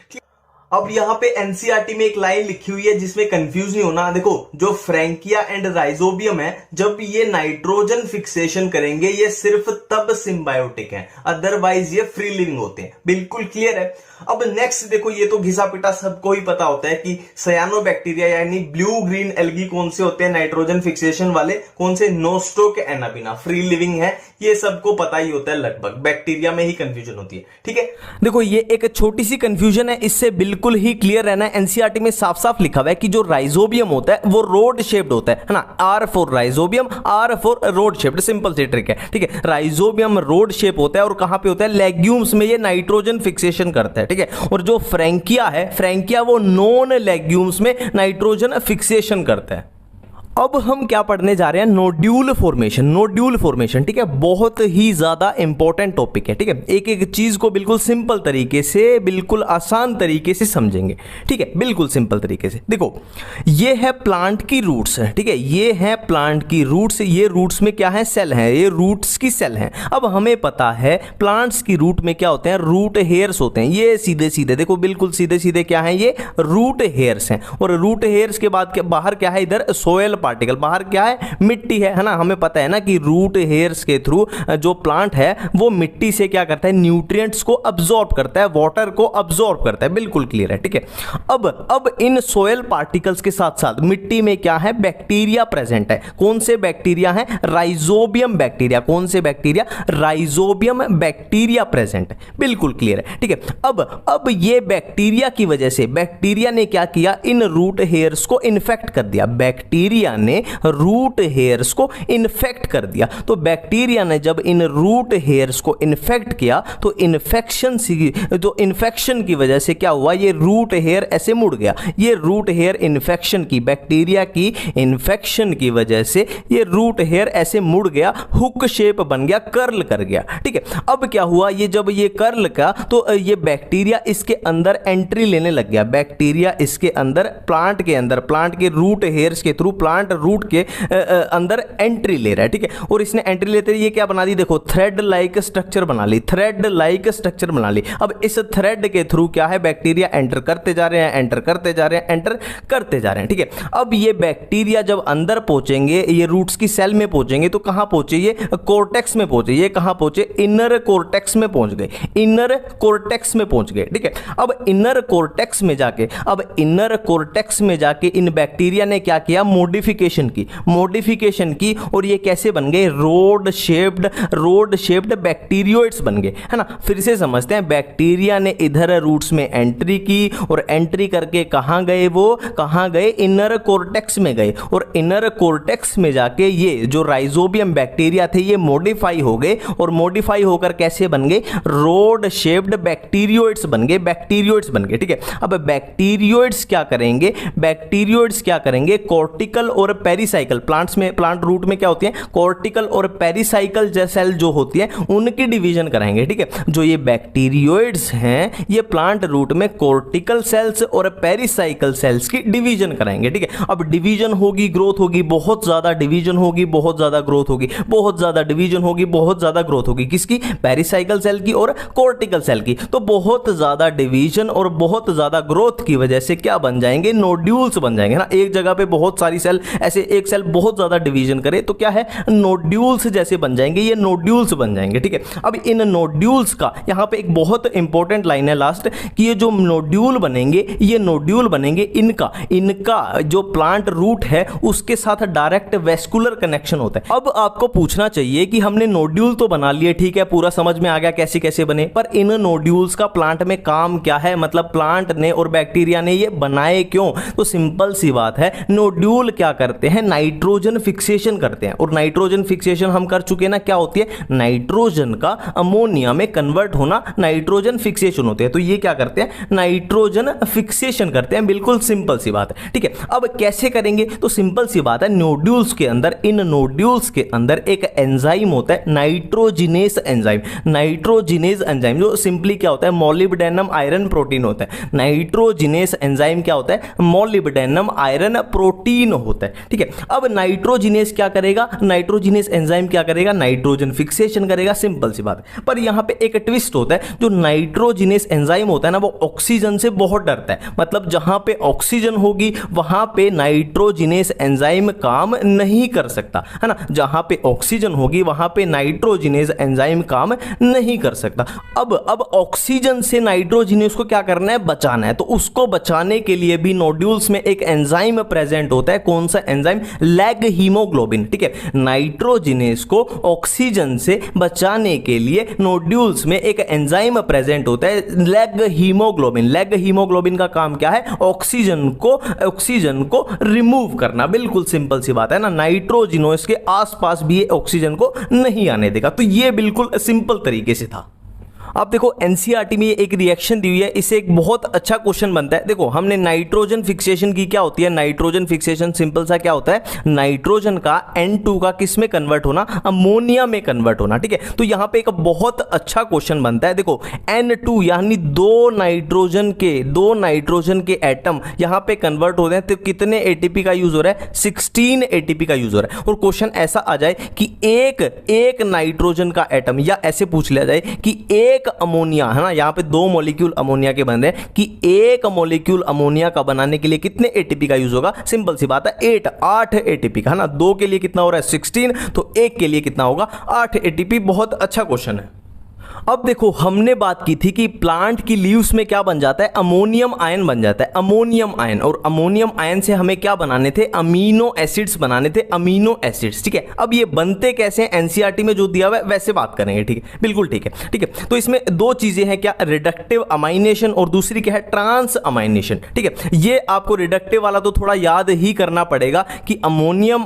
अब यहां पे एनसीईआरटी में एक लाइन लिखी हुई है जिसमें कंफ्यूज नहीं होना। देखो जो फ्रैंकिया एंड राइजोबियम है, जब ये नाइट्रोजन फिक्सेशन करेंगे ये सिर्फ तब सिम्बायोटिक है, अदरवाइज ये फ्री लिविंग होते हैं। बिल्कुल क्लियर है। अब नेक्स्ट देखो, ये तो घिसा पिटा सबको ही पता होता है कि सायानोबैक्टीरिया यानी ब्लू ग्रीन एल्गी कौन से होते हैं नाइट्रोजन फिक्सेशन वाले, कौन से, नोस्टोक एनाबिना, फ्री लिविंग है, ये सबको पता ही होता है लगभग, बैक्टीरिया में ही कंफ्यूजन होती है। ठीक है, देखो ये एक छोटी सी कंफ्यूजन है, इससे बिल्कुल ही क्लियर रहना है। एनसीईआरटी में साफ साफ लिखा हुआ है कि जो राइजोबियम होता है वो रोड शेप्ड होता है ना, R for rhizobium, R for rod shaped, simple सी ट्रिक है। ठीक है, राइजोबियम रोड शेप होता है और कहां पे होता है, लेग्यूम्स में ये नाइट्रोजन फिक्सेशन करता है। ठीक है, और जो फ्रैंकिया है, फ्रैंकिया वो नॉन लेग्यूम्स में नाइट्रोजन फिक्सेशन करता है। अब हम क्या पढ़ने जा रहे हैं, नोड्यूल फॉर्मेशन। नोड्यूल फॉर्मेशन, ठीक है, बहुत ही ज्यादा इंपॉर्टेंट टॉपिक है। ठीक है, एक एक चीज को बिल्कुल सिंपल तरीके से, बिल्कुल आसान तरीके से समझेंगे। ठीक है, बिल्कुल सिंपल तरीके से। देखो ये है प्लांट की रूट्स है। ठीक है, ये है प्लांट की रूट्स, ये रूट्स में क्या है, सेल है, ये रूट्स की सेल है। अब हमें पता है प्लांट्स की रूट में क्या होते हैं, रूट हेयर्स होते हैं। ये सीधे सीधे देखो, बिल्कुल सीधे सीधे क्या है, ये रूट हेयर्स हैं। और रूट हेयर्स के बाद बाहर क्या है, इधर सोयल पार्टिकल, बाहर क्या है, मिट्टी है ना। हमें पता है ना कि रूट हेयर्स के थ्रू जो प्लांट है वो मिट्टी से क्या करता है, न्यूट्रिएंट्स को अब्सॉर्ब करता है, वाटर को अब्सॉर्ब करता है। बिल्कुल क्लियर है। ठीक है, अब इन सोयल पार्टिकल्स के साथ साथ मिट्टी में क्या है, बैक्टीरिया प्रेजेंट है। कौन से बैक्टीरिया है, राइजोबियम बैक्टीरिया। कौन से बैक्टीरिया, राइजोबियम बैक्टीरिया प्रेजेंट है। बिल्कुल क्लियर है। ठीक है, अब ये बैक्टीरिया की वजह से, बैक्टीरिया ने क्या किया, इन रूट हेयर्स को इन्फेक्ट कर दिया। बैक्टीरिया ने रूट हेयर्स को इन्फेक्ट कर दिया। तो बैक्टीरिया ने जब इन रूट हेयर्स को इन्फेक्ट किया तो इन्फेक्शन की वजह से क्या हुआ, ये रूट हेयर ऐसे मुड़ गया। ये रूट हेयर इन्फेक्शन की, बैक्टीरिया की इन्फेक्शन की वजह से ये रूट हेयर ऐसे मुड़ गया, हुक शेप बन गया, कर्ल कर गया। ठीक है, अब क्या हुआ, ये जब ये कर्ल का तो ये बैक्टीरिया इसके अंदर एंट्री लेने लग गया। बैक्टीरिया इसके अंदर, प्लांट के अंदर, प्लांट के रूट हेयर्स के थ्रू प्लांट रूट के अंदर एंट्री ले रहा है। ठीक है, और इसने एंट्री लेते ये क्या बना दी, देखो थ्रेड लाइक स्ट्रक्चर बना ली, थ्रेड लाइक स्ट्रक्चर बना ली। अब इस थ्रेड के थ्रू क्या है, बैक्टीरिया एंटर करते जा रहे हैं, एंटर करते जा रहे हैं, एंटर करते जा रहे हैं। ठीक है, अब ये बैक्टीरिया जब अंदर पहुंचेंगे, ये रूट्स की सेल में पहुंचेंगे तो कहां पहुंचे, ये कोर्टेक्स में पहुंचे। ये कहां पहुंचे, इनर कोर्टेक्स में पहुंच गए, इनर कोर्टेक्स में पहुंच गए। ठीक है, अब इनर कोर्टेक्स में जाके, अब इनर कोर्टेक्स में जाके इन बैक्टीरिया ने क्या किया, मॉडिफिकेशन की, और ये कैसे बन गए, रोड शेप्ड बैक्टीरियोइड्स बन गए, है ना। फिर से समझते हैं, बैक्टीरिया ने इधर रूट्स में एंट्री की और एंट्री करके कहां गए, वो कहां गए, इनर कोर्टेक्स में गए। और इनर कोर्टेक्स में जाके ये जो राइजोबियम बैक्टीरिया थे ये मॉडिफाई हो गए, और मॉडिफाई होकर कैसे बन गए, रोड शेप्ड बैक्टीरियोइड्स बन गए। ठीक है, अब बैक्टीरियोइड्स क्या करेंगे, कॉर्टिकल और पेरिसाइकल, प्लांट्स में, प्लांट रूट में क्या होती है, कॉर्टिकल और पेरिसाइकल सेल जो होती है उनकी डिवीजन कराएंगे। ठीक है, जो ये बैक्टीरियोइड्स हैं ये प्लांट रूट में कॉर्टिकल सेल्स और पेरिसाइकल सेल्स की डिवीजन कराएंगे। ठीक है, अब डिवीजन होगी, ग्रोथ होगी, बहुत ज्यादा डिवीजन होगी, बहुत ज्यादा ग्रोथ होगी, बहुत ज्यादा डिवीजन होगी, बहुत ज्यादा ग्रोथ होगी, किसकी, पेरिसाइकल सेल की और कॉर्टिकल सेल की। तो बहुत ज्यादा डिवीजन और बहुत ज्यादा ग्रोथ की वजह से क्या बन जाएंगे, नोड्यूल्स बन जाएंगे ना। एक जगह पे बहुत सारी सेल, ऐसे एक सेल बहुत ज्यादा डिवीजन करे तो क्या है, नोड्यूल्स जैसे बन जाएंगे, ये नोड्यूल्स बन जाएंगे। ठीक है, अब इन नोड्यूल्स का यहां पे एक बहुत इंपॉर्टेंट लाइन है लास्ट, कि ये जो नोड्यूल बनेंगे, ये नोड्यूल बनेंगे, इनका जो प्लांट रूट है उसके साथ डायरेक्ट वेस्कुलर कनेक्शन होता है। अब आपको पूछना चाहिए कि हमने नोड्यूल तो बना लिए, ठीक है, पूरा समझ में आ गया कैसे कैसे बने, पर इन नोड्यूल्स का प्लांट में काम क्या है, मतलब प्लांट ने और बैक्टीरिया ने ये बनाए क्यों। तो सिंपल सी बात है, नोड्यूल क्या करते हैं, नाइट्रोजन फिक्सेशन करते हैं। और नाइट्रोजन फिक्सेशन हम कर चुके हैं ना, क्या होती है, नाइट्रोजन का अमोनिया में कन्वर्ट होना नाइट्रोजन फिक्सेशन होते हैं। तो ये क्या करते हैं, नाइट्रोजन फिक्सेशन करते हैं। बिल्कुल सिंपल सी बात है, ठीक है। अब कैसे करेंगे, तो सिंपल सी बात है, नोड्यूल्स के अंदर, इन नोड्यूल्स के अंदर एक एंजाइम होता है, नाइट्रोजिनेस एंजाइम। नाइट्रोजिनेस एंजाइम जो सिंपली क्या होता है, मोलिब्डेनम आयरन प्रोटीन होता है। नाइट्रोजिनेस एंजाइम क्या होता है, मोलिब्डेनम आयरन प्रोटीन होता है, ठीक है। अब नाइट्रोजिनेस क्या करेगा, नाइट्रोजिनेस एंजाइम क्या करेगा, नाइट्रोजन फिक्सेशन करेगा, सिंपल सी बात है। पर यहां पे एक ट्विस्ट होता है, जो नाइट्रोजिनेस एंजाइम होता है ना, वो ऑक्सीजन से बहुत डरता है। मतलब जहां पे ऑक्सीजन होगी वहां पे नाइट्रोजिनेस एंजाइम काम नहीं कर सकता, है ना। जहां पे ऑक्सीजन होगी वहां पे नाइट्रोजिनेस एंजाइम काम नहीं कर सकता। अब ऑक्सीजन से नाइट्रोजिनेस को क्या करना है, बचाना है। तो उसको बचाने के लिए भी नोड्यूल्स में एक एंजाइम प्रेजेंट होता है। कौन सा एंजाइम, लैग हीमोग्लोबिन, ठीक है। नाइट्रोजिनेस को ऑक्सीजन से बचाने के लिए नोड्यूल्स में एक एंजाइम प्रेजेंट होता है, लैग हीमोग्लोबिन। लैग हीमोग्लोबिन का काम क्या है, ऑक्सीजन को रिमूव करना। बिल्कुल सिंपल सी बात है ना, नाइट्रोजिनोस के आसपास भी ये ऑक्सीजन को नहीं आने देगा। तो ये बिल्कुल सिंपल तरीके से था। आप देखो एनसीईआरटी में ये एक रिएक्शन दी हुई है, इससे एक बहुत अच्छा क्वेश्चन बनता है। देखो हमने नाइट्रोजन फिक्सेशन की, क्या होती है नाइट्रोजन फिक्सेशन, सिंपल सा क्या होता है, नाइट्रोजन का N2 का किस में कन्वर्ट होना, अमोनिया में कन्वर्ट होना, ठीक है। तो यहां पे एक बहुत अच्छा क्वेश्चन बनता है। देखो N2 यानी दो नाइट्रोजन के एटम यहां पे कन्वर्ट हो रहे हैं, तो कितने एटीपी का यूज हो रहा है, 16 एटीपी का यूज हो रहा है। और क्वेश्चन ऐसा आ जाए कि एक नाइट्रोजन का एटम, या ऐसे पूछ लिया जाए कि एक अमोनिया, है ना, यहां पे दो मॉलिक्यूल अमोनिया के बन रहे हैं, कि एक मॉलिक्यूल अमोनिया का बनाने के लिए कितने एटीपी का यूज होगा, सिंपल सी बात है 8 एटीपी का, है ना। दो के लिए कितना हो रहा है 16, तो एक के लिए कितना होगा 8 एटीपी। बहुत अच्छा क्वेश्चन है। अब देखो हमने बात की थी कि प्लांट की लीव्स में क्या बन जाता है, अमोनियम आयन बन जाता है, अमोनियम आयन। और अमोनियम आयन से हमें क्या बनाने थे, अमीनो एसिड्स बनाने थे, अमीनो एसिड्स, ठीक है। अब ये बनते कैसे हैं, एनसीईआरटी में जो दिया हुआ है वैसे बात करेंगे, ठीक है, बिल्कुल ठीक है, ठीक है। तो इसमें दो चीजें हैं, क्या, रिडक्टिव अमाइनेशन और दूसरी क्या है, ट्रांस अमाइनेशन, ठीक है। ये आपको रिडक्टिव वाला तो थोड़ा याद ही करना पड़ेगा कि ammonium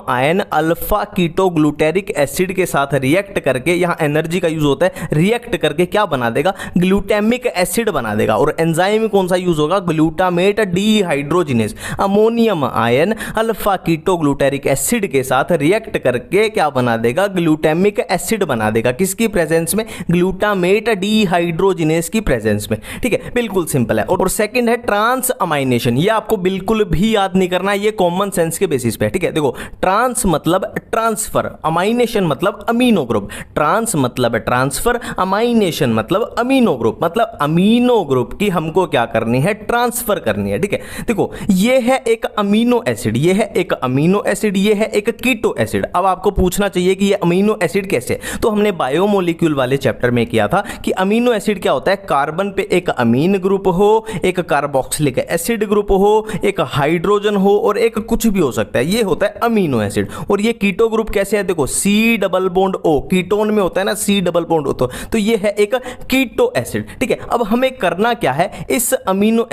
ion alpha ketoglutaric acid के साथ रिएक्ट करके, यहां एनर्जी का यूज होता है, रिएक्ट करके क्या बना देगा, ग्लूटामिक एसिड बना देगा। और एंजाइम कौन सा यूज होगा, glutamate dehydrogenase. Ammonium ion alpha ketoglutaric acid के साथ रिएक्ट करके क्या बना देगा, ग्लूटामिक एसिड बना देगा। किसकी प्रेजेंस में, ग्लूटामेट डीहाइड्रोजिनेस की प्रेजेंस में, ठीक है, बिल्कुल सिंपल है। और सेकंड है ट्रांस अमाइनेशन। ये आपको बिल्कुल भी याद नहीं करना, ये कॉमन सेंस के बेसिस पे, ठीक है। देखो ट्रांस मतलब ट्रांसफर, अमाइनेशन मतलब अमीनो ग्रुप। ट्रांस मतलब ट्रांसफर, अमाइनेशन मतलब अमीनो ग्रुप। मतलब अमीनो ग्रुप की हमको क्या करनी है, ट्रांसफर करनी है, ठीक है। देखो ये है एक अमीनो एसिड, ये है एक अमीनो एसिड, ये है एक कीटो एसिड। अब आपको पूछना चाहिए कि ये अमीनो एसिड कैसे, तो हमने बायोमोलिक्यूल वाले चैप्टर में किया था कि अमीनो एसिड क्या होता है, कार्बन पे एक अमीन ग्रुप हो, एक कार्बोक्सिलिक एसिड ग्रुप हो, एक हाइड्रोजन हो और एक कुछ भी हो सकता है, ये होता है अमीनो एसिड। और ये कीटो ग्रुप कैसे है, देखो C double bond O, ketone में होता है ना C डबल बॉन्ड O, तो ये है एक कीटो एसिड, ठीक है। अब हमें करना क्या है, इस अमीनो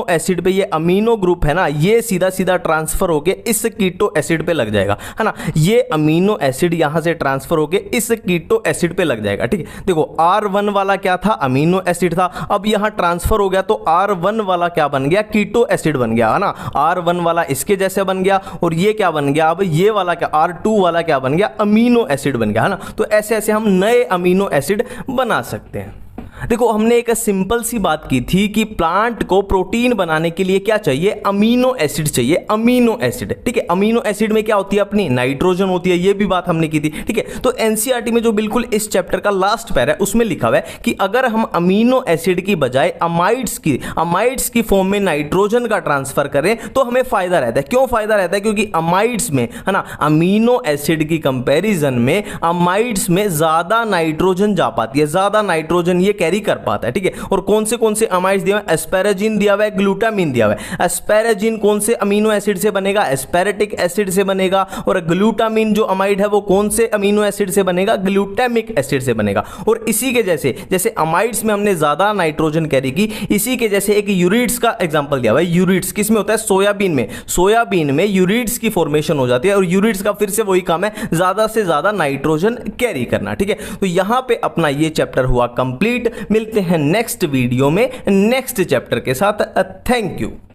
एसिड पे, ये अमीनो ग्रुप है ना, ये सीधा सीधा ट्रांसफर होके इस कीटो एसिड पे लग जाएगा, है ना। ये अमीनो एसिड यहां से ट्रांसफर होके इस कीटो एसिड पे लग जाएगा, ठीक है। देखो R1 वाला क्या था, अमीनो एसिड था, अब यहां ट्रांसफर हो गया तो R1 वाला क्या बन गया, कीटो एसिड बन गया, है ना। R1 वाला इसके जैसे बन गया और ये क्या बन गया, अब ये वाला क्या, R2 वाला क्या बन गया, अमीनो एसिड बन गया, है ना। तो ऐसे ऐसे हम नए अमीनो एसिड बना सकते हैं। देखो हमने एक सिंपल सी बात की थी कि प्लांट को प्रोटीन बनाने के लिए क्या चाहिए, अमीनो एसिड चाहिए, अमीनो एसिड, ठीक है। अमीनो एसिड में क्या होती है, अपनी नाइट्रोजन होती है, ये भी बात हमने की थी, ठीक है। तो एनसीईआरटी में जो बिल्कुल इस चैप्टर का लास्ट पैरा है उसमें लिखा हुआ है कि अगर हम अमीनो एसिड की बजाय अमाइड्स की फॉर्म में नाइट्रोजन का ट्रांसफर करें तो हमें फायदा रहता है। क्यों फायदा रहता है, क्योंकि अमाइड्स में, है ना, अमीनो एसिड की कंपैरिजन में अमाइड्स में ज्यादा नाइट्रोजन जा पाती है, ज्यादा नाइट्रोजन। ये कैरी कर पाता है, ठीक है। और कौन से अमाइड्स दिया हुआ है, एस्पैराजिन दिया हुआ है, ग्लूटामिन दिया हुआ है। एस्पैराजिन कौन से अमीनो एसिड से बनेगा, एस्पैरेटिक एसिड से बनेगा। और ग्लूटामिन जो अमाइड है वो कौन से अमीनो एसिड से बनेगा, ग्लूटामिक एसिड से बनेगा। और इसी के जैसे अमाइड्स में हमने ज्यादा नाइट्रोजन कैरी की, इसी के जैसे एक यूरिड्स का एग्जांपल दिया हुआ है। यूरिड्स किस में होता है, सोयाबीन में यूरिड्स की फॉर्मेशन हो जाती है, और यूरिड्स का फिर से वही काम है, ज्यादा से ज्यादा नाइट्रोजन कैरी करना, ठीक है। तो यहां पे अपना ये चैप्टर हुआ कंप्लीट। मिलते हैं नेक्स्ट वीडियो में नेक्स्ट चैप्टर के साथ। Thank you.